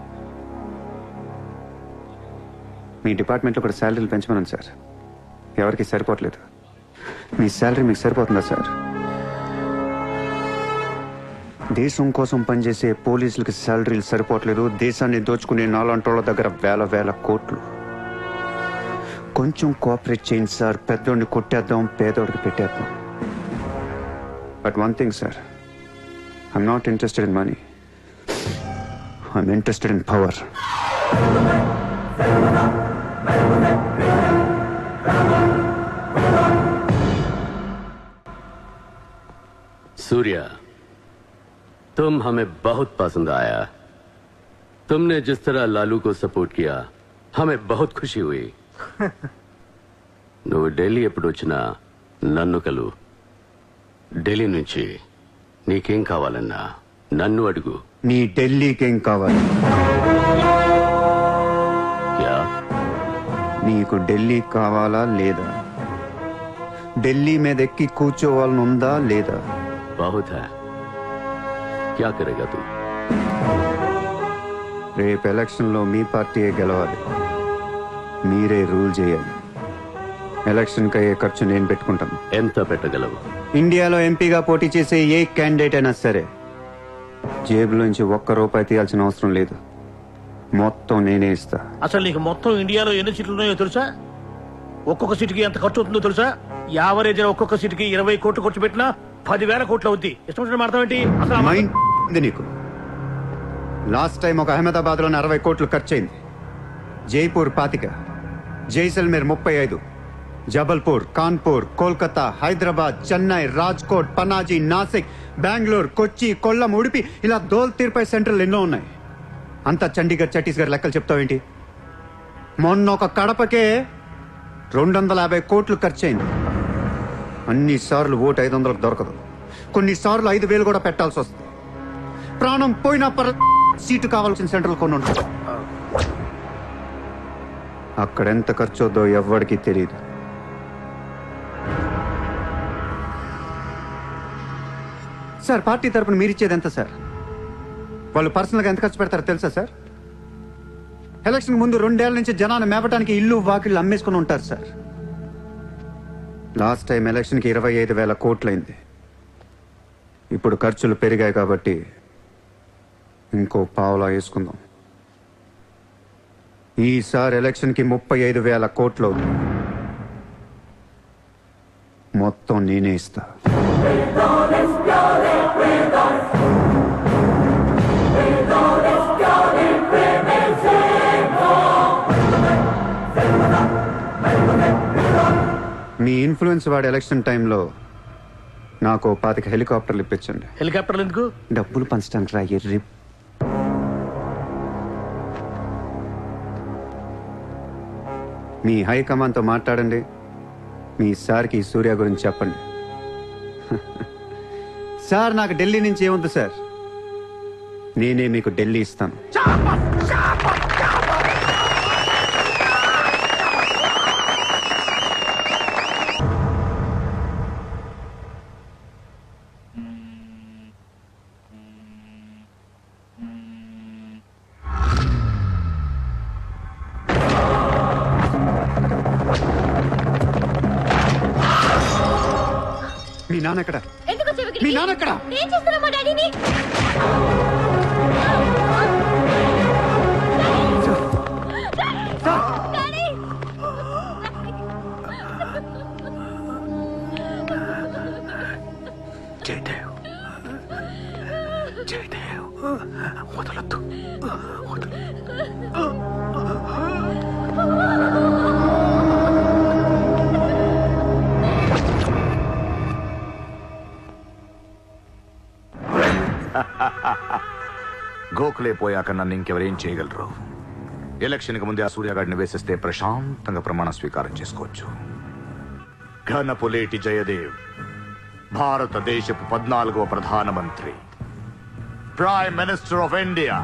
మీ డిపార్ట్మెంట్లో కూడా శాలరీలు పెంచమన్నాను సార్, ఎవరికి సరిపోవట్లేదు. మీ శాలరీ మీకు సరిపోతుందా సార్? దేశం కోసం పనిచేసే పోలీసులకి శాలరీలు సరిపోవట్లేదు, దేశాన్ని దోచుకునే నాలాంటోళ్ళ దగ్గర వేల కోట్లు. కొంచెం కోఆపరేట్ చేయండి సార్, పెద్దోడిని కొట్టేద్దాం, పేదోడికి పెట్టేద్దాం. But one thing sir, I'm not interested in money, I'm interested in power. Surya, तुम हमें बहुत पसंद आया। तुमने जिस तरह लालू को सपोर्ट किया, हमें बहुत खुशी हुई। నువ్వు ఢిల్లీ ఎప్పుడు వచ్చినా నన్ను కలు. ఢిల్లీ నుంచి నీకేం కావాలన్నా నన్ను అడుగు. నీ ఢిల్లీకేం కావాలి? క్యా? నీకు ఢిల్లీ కావాలా లేదా? ఢిల్లీ మీద ఎక్కి కూర్చోవాలని ఉందా లేదా? बहुत है, क्या करेगा तू? రేపు ఎలక్షన్లో మీ పార్టీయే గెలవాలి, మీరే రూల్ చేయాలి. ఎలక్షన్కి అయ్యే ఖర్చు నేను పెట్టుకుంటాను. ఎంత పెట్టగలవు? ఇండియాలో ఎంపీగా పోటీ చేసే ఏ క్యాండిడేట్ అయినా సరే జేబులోంచి ఒక్క రూపాయి తీయాల్సిన అవసరం లేదు, మొత్తం నేనే ఇస్తా. అసలు నీకు మొత్తం ఇండియాలో ఎన్ని సీట్లు ఉన్నాయో తెలుసా? ఒక్కొక్క సీటుకి ఎంత ఖర్చు అవుతుందో తెలుసా? యావరేజ్ ఒక్కొక్క సీటుకి 20 కోట్లు ఖర్చు పెట్టినా 10,000 కోట్లు అవుద్ది. ఇష్టం వచ్చిన అర్థం ఏంటి అసలు? మైండ్ ఉంది నీకు. లాస్ట్ టైం ఒక అహ్మదాబాద్ లోనే 60 కోట్లు ఖర్చయింది, జైపూర్ 25, జైసల్మేర్ 35, జబల్పూర్, కాన్పూర్, కోల్కతా, హైదరాబాద్, చెన్నై, రాజ్కోట్, పనాజీ, నాసిక్, బెంగళూరు, కొచ్చి, కొల్లం, ఉడిపి, ఇలా దోల్ తీర్పై సెంటర్లు ఎన్నో ఉన్నాయి. అంతా చండీగఢ్ ఛత్తీస్గఢ్ లెక్కలు చెప్తావేంటి? మొన్న ఒక కడపకే 250 కోట్లు ఖర్చయింది. అన్నిసార్లు ఓటు 500 దొరకదు, కొన్నిసార్లు 5,000 కూడా పెట్టాల్సి వస్తుంది. ప్రాణం పోయినా సీటు కావాల్సిన సెంటర్లు కొన్ని ఉంటాయి. అక్కడెంత ఖర్చు అవుద్దో ఎవ్వడికి తెలియదు. సార్, పార్టీ తరపున మీరిచ్చేది ఎంత సార్? వాళ్ళు పర్సనల్గా ఎంత ఖర్చు పెడతారో తెలుసా సార్? ఎలక్షన్ ముందు 2 ఏళ్ల నుంచి జనాన్ని మేపటానికి ఇల్లు వాకిళ్ళు అమ్మేసుకుని ఉంటారు సార్. లాస్ట్ టైం ఎలక్షన్కి 25,000 కోట్లయింది. ఇప్పుడు ఖర్చులు పెరిగాయి కాబట్టి ఇంకో పావులా వేసుకుందాం. ఈసారి ఎలక్షన్కి 35,000 కోట్లు అవుతుంది, మొత్తం నేనే ఇస్తా. మీ ఇన్ఫ్లుయెన్స్ వాడి ఎలక్షన్ టైంలో నాకు 25 హెలికాప్టర్లు ఇప్పించండి. హెలికాప్టర్లు ఎందుకు? డబ్బులు పంచడానికి రా ఎర్రి. మీ హైకమాండ్తో మాట్లాడండి, మీ సార్కి సూర్య గురించి చెప్పండి. సార్, నాకు ఢిల్లీ నుంచి ఏముంది సార్, నేనే మీకు ఢిల్లీ ఇస్తాను. మీ నాన్న ఎక్కడ? మీ నాన్న ఎక్కడ? ఏం చేస్తున్నావు మా డాడీని? జయదేవ్, జయదేవ్, వదలొద్దు, గోఖలే పోయాక నన్ను ఇంకెవరేం చేయగలరు? ఎలక్షన్కి ముందే ఆ సూర్యగాడిని వేసేస్తే ప్రశాంతంగా ప్రమాణ స్వీకారం చేసుకోవచ్చు. ఘనపులేటి జయదేవ్ భారతదేశపు 14వ ప్రధానమంత్రి, ప్రైమ్ మినిస్టర్ ఆఫ్ ఇండియా.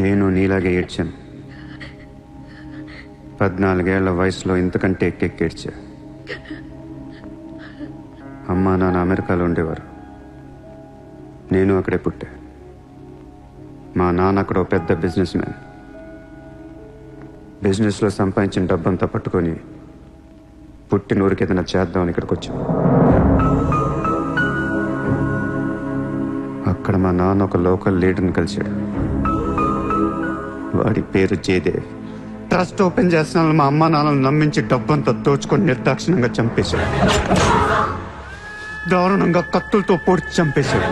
నేను నీలాగే ఏడ్చాను. 14 ఏళ్ల వయసులో ఇంతకంటే ఎక్కెక్కేడ్చా. అమ్మా నాన్న అమెరికాలో ఉండేవారు, నేను అక్కడే పుట్టా. మా నాన్న అక్కడ పెద్ద బిజినెస్ మ్యాన్. బిజినెస్లో సంపాదించిన డబ్బంతా పట్టుకొని పుట్టిన ఊరికి ఏదైనా చేద్దామని ఇక్కడికి వచ్చాం. అక్కడ మా నాన్న ఒక లోకల్ లీడర్ని కలిశాడు. వాడి పేరు జయదేవ్. ట్రస్ట్ ఓపెన్ చేస్తున్న మా అమ్మ నాన్నలు నమ్మించి డబ్బంతా దోచుకొని నిర్దాక్షిణంగా చంపేశాడు. దారుణంగా కత్తులతో పొడిచి చంపేశాడు.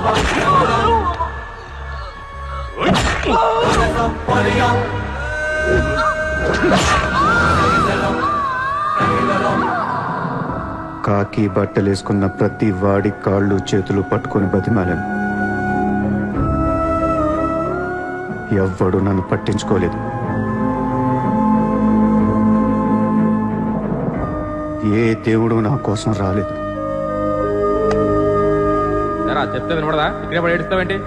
కాకి బట్టలేసుకున్న ప్రతి వాడి కాళ్ళు చేతులు పట్టుకొని బతిమాలను. ఎవ్వడు నన్ను పట్టించుకోలేదు. ఏ దేవుడు నా కోసం రాలేదు. చెప్తే వినపడదా? ఇక్కడే పడి ఏడుస్తావేంటి?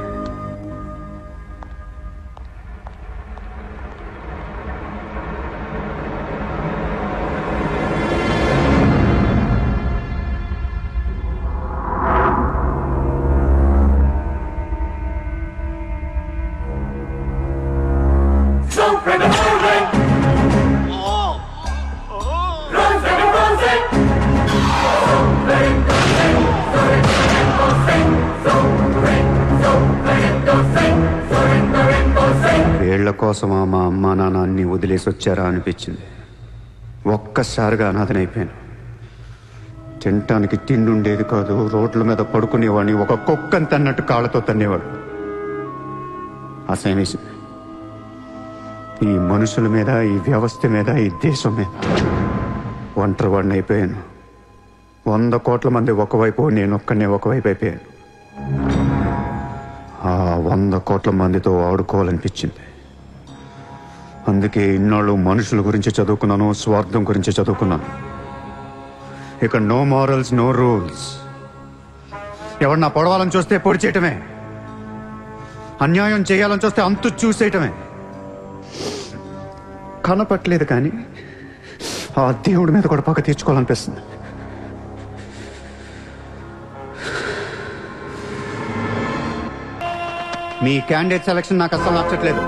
Run, కోసమా మా అమ్మా నాన్న అన్ని వదిలేసి వచ్చారా అనిపించింది. ఒక్కసారిగా అనాథనైపోయాను. తినటానికి తిండి ఉండేది కాదు. రోడ్ల మీద పడుకునేవాడిని. ఒక కుక్కని తన్నట్టు కాళ్ళతో తన్నేవాడు. అసహ్యమేసింది. ఈ మనుషుల మీద, ఈ వ్యవస్థ మీద, ఈ దేశం మీద ఒంటరివాడిని అయిపోయాను. 100 కోట్ల మంది ఒకవైపు, నేను ఒక్కనే ఒకవైపు అయిపోయాను. ఆ 100 కోట్ల మందితో ఆడుకోవాలనిపించింది. అందుకే ఇన్నాళ్ళు మనుషుల గురించి చదువుకున్నాను, స్వార్థం గురించి చదువుకున్నాను. ఇక నో మారల్స్, నో రూల్స్. ఎవరన్నా పొడవాలని చూస్తే పొడి చేయటమే, అన్యాయం చేయాలని చూస్తే అంతు చూసేయటమే. కనపట్లేదు కానీ ఆ దేవుడి మీద కూడా పక్క తీర్చుకోవాలనిపిస్తుంది. మీ క్యాండిడేట్ సెలక్షన్ నాకు అస్సలు నచ్చట్లేదు.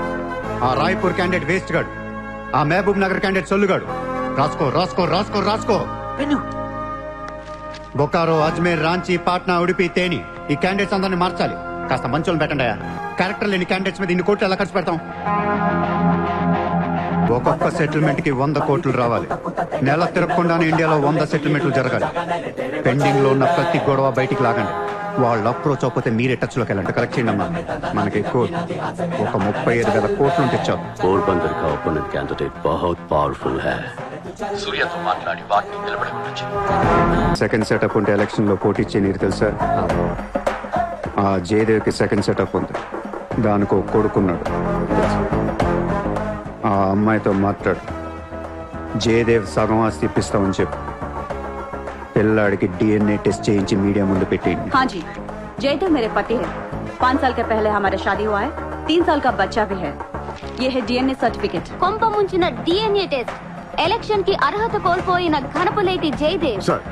ఆ రాయ్పూర్ క్యాండిడేట్ వేస్ట్ గాడు, ఆ మహబూబ్ నగర్ క్యాండిడేట్ సొల్లుగాడు. రాసుకో రాసుకో రాసుకో రాసుకో. బొకారో, అజ్మేర్, రాంచీ, పాట్నా, ఉడిపి, తేని ఈ క్యాండిడేట్స్ అందరినీ మార్చాలి. కాస్త మంచోళ్ళని పెట్టండి. క్యారెక్టర్ లేని క్యాండిడేట్స్ మీద 2 కోట్లు ఎలా ఖర్చు పెడతాం? ఒక్కొక్క సెటిల్మెంట్ కి 100 కోట్లు రావాలి. నెల తిరగకుండానే ఇండియాలో 100 సెటిల్మెంట్లు జరగాలి. పెండింగ్ లో ఉన్న ప్రతి గొడవ బయటికి లాగండి. వాళ్ళు అప్రోచ్ అవ్వకపోతే మీరే టచ్ లోకి వెళ్ళండి. కరెక్ట్ చేయండి అమ్మా. మనకి ఎక్కువ ఒక 35,000 కోట్లు ఉంటే చాలు. पोरबंदर का ओपोनेंट कैंडिडेट बहुत पावरफुल है. సూర్యతో మాట్లాడి వాటిని నిలబడవచ్చు. సెకండ్ సెటప్ ఉంటే ఎలక్షన్ లో పోటీ చేయనీరు తెలుసా? ఆ జయదేవ్కి సెకండ్ సెటప్ ఉంది. దానికి ఒక కొడుకున్నాడు. ఆ అమ్మాయితో మాట్లాడు. జయదేవ్ సగం ఆస్తి ఇప్పిస్తామని చెప్పు. పిల్లాడికి DNA టెస్ట్ చేయించి మీడియా ముందు పెట్టేయండి. हाँ जी, जयदेव मेरे पति है. 5 साल के पहले हमारा शादी हुआ है. 3 साल का बच्चा भी है. ये है DNA सर्टिफिकेट. కొంప ముంచిన DNA టెస్ట్. ఎలక్షన్ కి అర్హత కోల్పోయిన ఘనపులేటి జయదేవ్. సార్,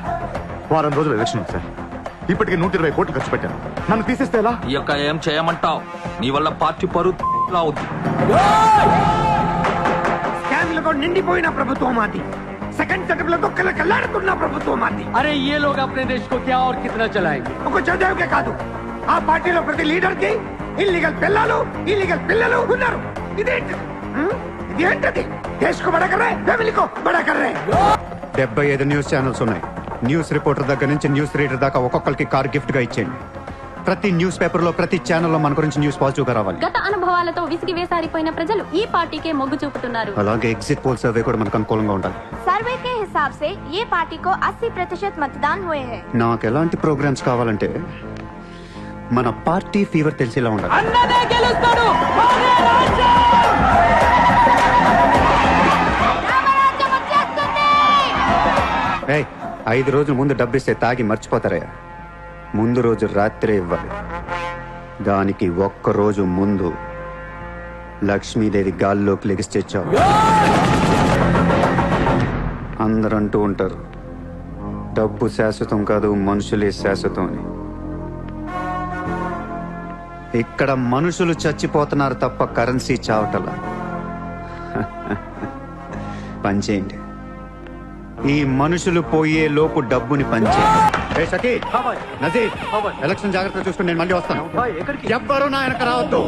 వారం రోజులు ఎలక్షన్ ఉంది సార్. ఇప్పటికే 120 కోట్లు ఖర్చు పెట్టాను. నన్ను తీసేస్తే ఎలా? ఈ యొక్క ఏం చేయమంటావు? నీ వల్ల పార్టీ పరువు అవుద్ది. స్కామ్లతో నిండిపోయిన ప్రభుత్వం మాది. సెకండ్ సెటప్ లతో కళ్ళకల్లాడుతున్న ప్రభుత్వం మాది. अरे ये लोग अपने देश को क्या और कितना चलाएंगे? ఒక జయదేవ్కే కాదు, ఆ పార్టీలో ప్రతి లీడర్ కి ఇల్లీగల్ పిల్లలు, ఇల్లీగల్ పిల్లలు ఉన్నారు. ఇదేంటిది? ఇదేంటది? దేశ్ కో బడా కర్ రహే, ఫ్యామిలీ కో బడా కర్ రహే. 75 న్యూస్ ఛానల్స్ ఉన్నాయి. న్యూస్ రిపోర్టర్ దగ్గర నుంచి న్యూస్ రీడర్ దాకా ఒక్కొక్కరికి కార్ గిఫ్ట్ గా ఇచ్చేయండి. ప్రతి న్యూస్ పేపర్ లో, ప్రతి ఛానల్లో మన గురించి న్యూస్ పాజిటివ్ గా రావాలి. గత అనుభవాలతో విసిగి వేసారిపోయిన ప్రజలు ఈ పార్టీకే మొగ్గు చూపుతున్నారు. అలాగే ఎగ్జిట్ పోల్ సర్వే కూడా మనకు అనుకూలంగా ఉండాలి. सर्वे के हिसाब से ये पार्टी को 80% मतदान हुए हैं. నాకు ఎలాంటి ప్రోగ్రామ్స్ కావాలంటే మన పార్టీ ఫీవర్ తెలిసేలా ఉండాలి. అన్నదే గెలుస్తాడు. మాదే రాజ్యం. 5 రోజుల ముందు డబ్బిస్తే తాగి మర్చిపోతారయ్యా. ముందు రోజు రాత్రే ఇవ్వాలి. దానికి 1 రోజు ముందు లక్ష్మీదేవి గాల్లోకి లెగిస్తే చాలు. అందరూ అంటూ ఉంటారు, డబ్బు శాశ్వతం కాదు, మనుషులే శాశ్వతం అని. ఇక్కడ మనుషులు చచ్చిపోతున్నారు తప్ప కరెన్సీ చావటలా. పనిచేయండి. ఈ మనుషులు పోయే లోపు డబ్బుని పంచేయండి. నజీర్, ఎలక్షన్ జాగ్రత్తగా చూసుకుని నేను మళ్ళీ వస్తాను. ఎవ్వరూ నా వెనక రావద్దు.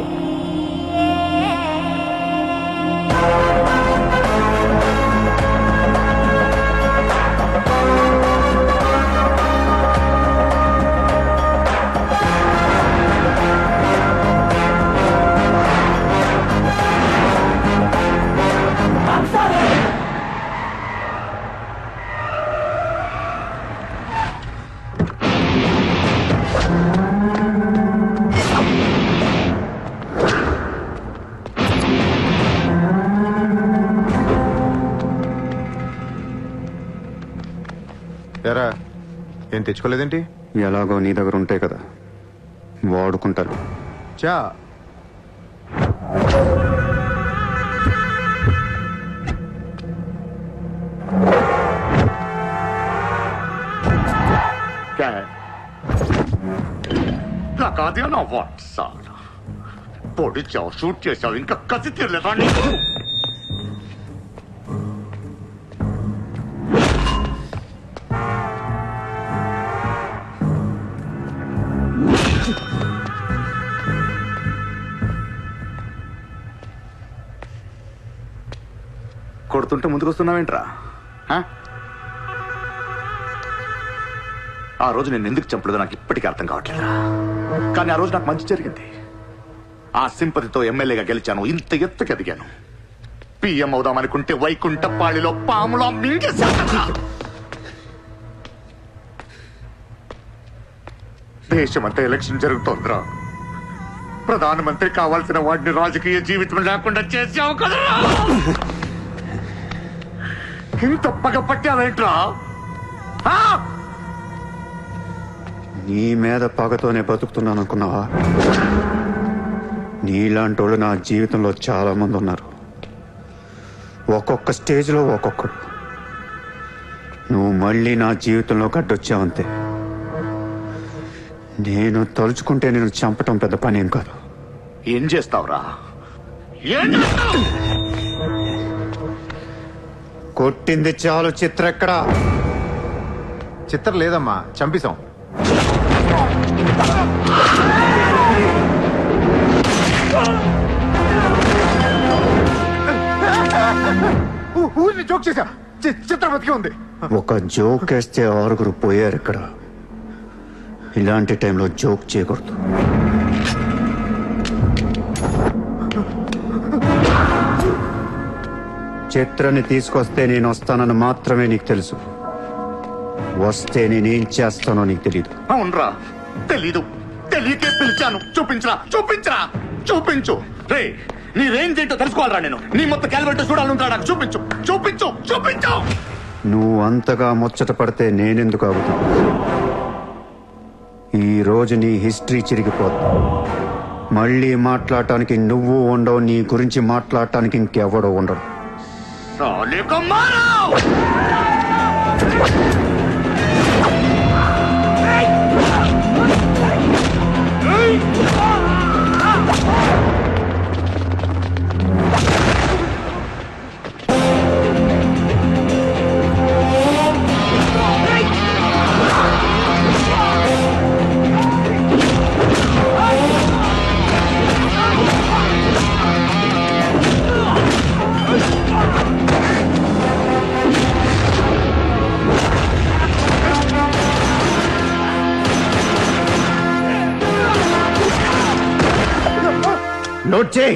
ఎరా, ఏం తెచ్చుకోలేదేంటి? ఎలాగో నీ దగ్గర ఉంటాయి కదా, వాడుకుంటారు. చా నాకు అదే నా వాట్ సార్. పొడిచావు, షూట్ చేసావు, ఇంకా కసి తీరలేదా నీకు? కొడుతుంటే ముందుకొస్తున్నావేంట్రా? ఆ రోజు నేను ఎందుకు చంపలేదో నాకు ఇప్పటికీ అర్థం కావట్లేదురా. కానీ ఆ రోజు నాకు మంచి జరిగింది. ఆ సింపతితో ఎమ్మెల్యేగా గెలిచాను, ఇంత ఎత్తుకి ఎదిగాను. పిఎం అవుదామనుకుంటే వైకుంఠపాళిలో పాములా మింగేశాను. దేశమంతా ఎలక్షన్ జరుగుతోందిరా. ప్రధానమంత్రి కావాల్సిన వాడిని రాజకీయ జీవితం లేకుండా చేసావు కదరా. ఇంత పగ పట్టావేంట్రా? నీ మీద పగతోనే బతుకుతున్నాను అనుకున్నావా? నీలాంటి వాళ్ళు నా జీవితంలో చాలా మంది ఉన్నారు. ఒక్కొక్క స్టేజ్లో ఒక్కొక్కడు. నువ్వు మళ్ళీ నా జీవితంలో గడ్డొచ్చావంతే. నేను తలుచుకుంటే నేను చంపటం పెద్ద పని ఏం కాదు. ఏం చేస్తావురా? కొట్టింది చాలు. చిత్ర ఎక్కడా? చిత్ర లేదమ్మా, చంపేశాం. ఊరిని జోక్ చేశా. చిత్ర బతికే ఉంది. ఒక జోక్ వేస్తే 6 పోయారు ఇక్కడ. ఇలాంటి టైంలో జోక్ చేయకూడదు. చిత్రాన్ని తీసుకొస్తే నేను వస్తానని మాత్రమే నీకు తెలుసు. వస్తే నేనేం చేస్తానో నీకు తెలీదు. అవునరా, తెలీదు. తెలియకే పిలిచాను. చూపించరా, చూపించరా, చూపించు. రే, నీ రేంజ్ ఏంటో తెలుసుకోవాలరా నేను. నీ మొత్తం క్యాలిబర్ చూడాలంటా. నాకు చూపించు, చూపించు, చూపించు. నువ్వు అంతగా ముచ్చట పడితే నేనెందుకు ఆగుతా? ఈ రోజు నీ హిస్టరీ చిరిగిపోద్ది. మళ్ళీ మాట్లాడటానికి నువ్వు ఉండవు. నీ గురించి మాట్లాడటానికి ఇంకెవడో ఉండడు. నోట్ చేయి.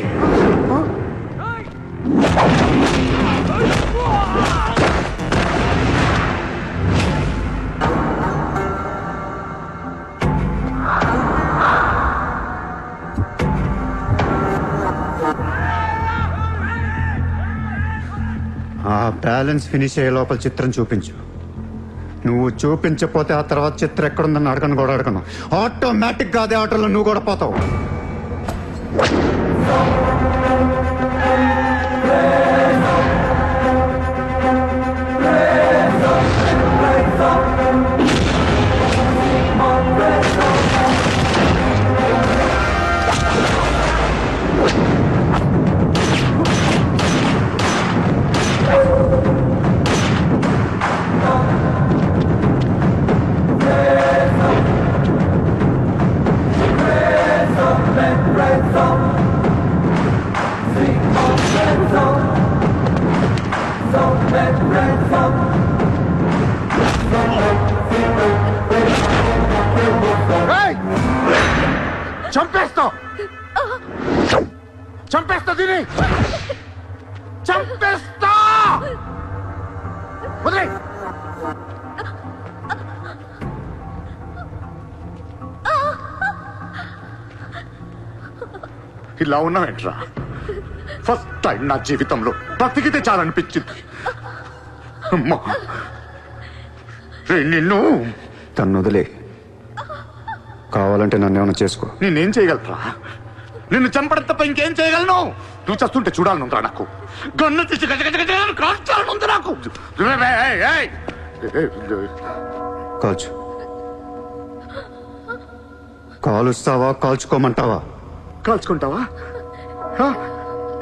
ఆ బ్యాలెన్స్ ఫినిష్ అయ్యే లోపల చిత్రం చూపించు. నువ్వు చూపించకపోతే ఆ తర్వాత చిత్రం ఎక్కడుందని అడగను కూడా అడగను. ఆటోమేటిక్ గా అదే ఆటోలో నువ్వు కూడా పోతావు. చంపేస్తా, చంపేస్తా, దీని చంపేస్తా. వదిలే. ఇలా ఉన్నావేంట్రా? ఫస్ట్ టైం నా జీవితంలో బ్రతికితే చాలనిపించింది. అమ్మా, నిన్ను తను వదిలే. కావాలంటే నన్ను ఏమైనా చేసుకో. నేనేం చేయగలరా? నిన్ను చంపడం తప్ప ఇంకేం చేయగలను? నువ్వు చేస్తుంటే చూడాలనుందిరా నాకు. గన్ను తీసి కాల్చాలనుంది నాకు. కాల్చు. కాలుస్తావా కాల్చుకోమంటావా? కాల్చుకుంటావా?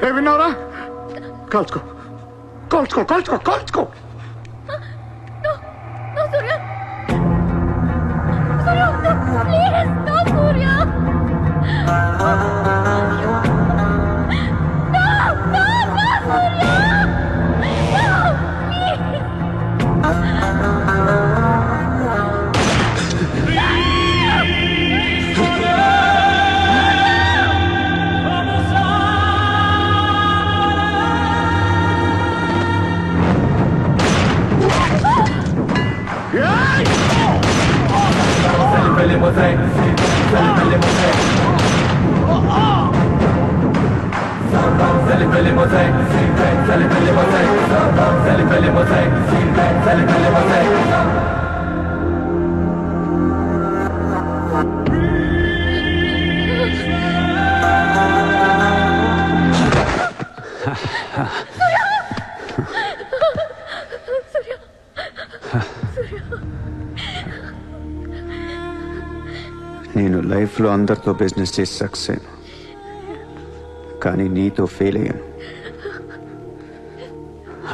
ఏ విన్నావురా? కాల్చుకో, కాల్చుకో, కాల్చుకో, కాల్చుకో. Please, no, Surya! No, no, no, Surya! నేను లైఫ్లో అందరితో బిజినెస్ చేసి సక్సెస్ అయ్యాను, కానీ నీతో ఫెయిల్ అయ్యాను.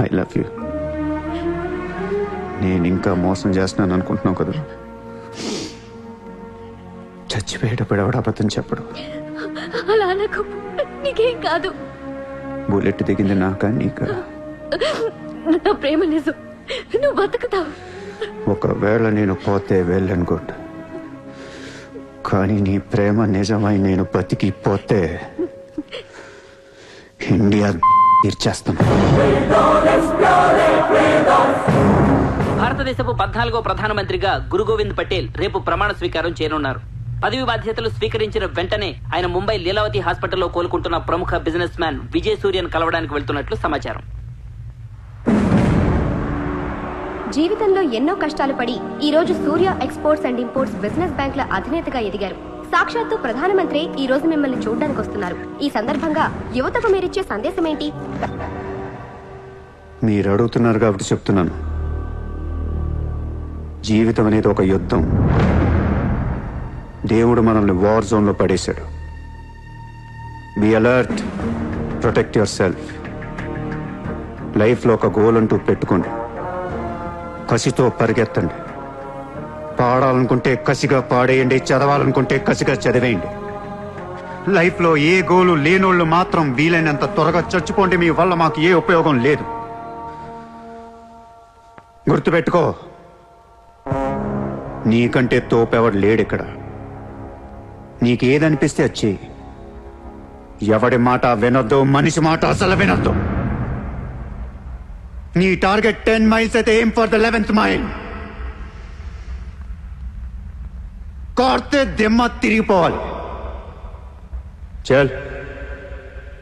I love you. నేను ఇంకా మోసం చేస్తున్నాను అనుకుంటున్నావు కదా? చచ్చిపోయేటప్పుడు ఎవడ అబద్ధం చెప్పడు. అలా అనకు, నీకేం కాదు. బుల్లెట్ దిగింది నాకా నీకా? నా ప్రేమ నిజం, నువ్వు బతుకుతావు. ఒకవేళ నేను పోతే వెళ్ళను గుడ్, కానీ నీ ప్రేమ నిజమై నేను బతికిపోతే ఇండియా తీర్చేస్తాను. భారతదేశపు 14వ ప్రధానమంత్రిగా గురు గోవింద్ పటేల్ రేపు ప్రమాణ స్వీకారం చేయనున్నారు. పదవి బాధ్యతలు స్వీకరించిన వెంటనే ఆయన ముంబై లీలావతి హాస్పిటల్లో కోలుకుంటున్న ప్రముఖ బిజినెస్ మ్యాన్ విజయ్ సూర్యను కలవడానికి వెళ్తున్నట్లు సమాచారం. జీవితంలో ఎన్నో కష్టాలు పడి ఈ రోజు సూర్య ఎక్స్పోర్ట్స్ అండ్ ఇంపోర్ట్స్ బిజినెస్ బ్యాంకుల అధినేతగా ఎదిగారు. సాక్షాత్తు ప్రధానమంత్రి ఈ రోజు మిమ్మల్ని చూడడానికి వస్తున్నారు. ఈ సందర్భంగా యువతకు మీరిచ్చే సందేశం ఏంటి? మీరు అడుగుతున్నారు కాబట్టి చెప్తున్నాను. జీవితం అనేది ఒక యుద్ధం. దేవుడు మనల్ని వార్ జోన్లో పడేశాడు. Be alert, protect your self. లైఫ్లో ఒక గోల్ అంటూ పెట్టుకోండి, కసితో పరిగెత్తండి. పాడాలనుకుంటే కసిగా పాడేయండి, చదవాలనుకుంటే కసిగా చదివేయండి. లైఫ్లో ఏ గోలు లేనోళ్ళు మాత్రం వీలైనంత త్వరగా చచ్చిపోండి. మీ వల్ల మాకు ఏ ఉపయోగం లేదు. గుర్తుపెట్టుకో, నీకంటే తోపెవడు లేడిక్కడ. నీకేదనిపిస్తే వచ్చి ఎవడి మాట వినొద్దు, మనిషి మాట అసలు వినొద్దు. నీ టార్గెట్ 10 మైల్స్ అయితే aim for the 11th mile. కార్తే దిమ్మ తిరిగిపోవాలి. చల్.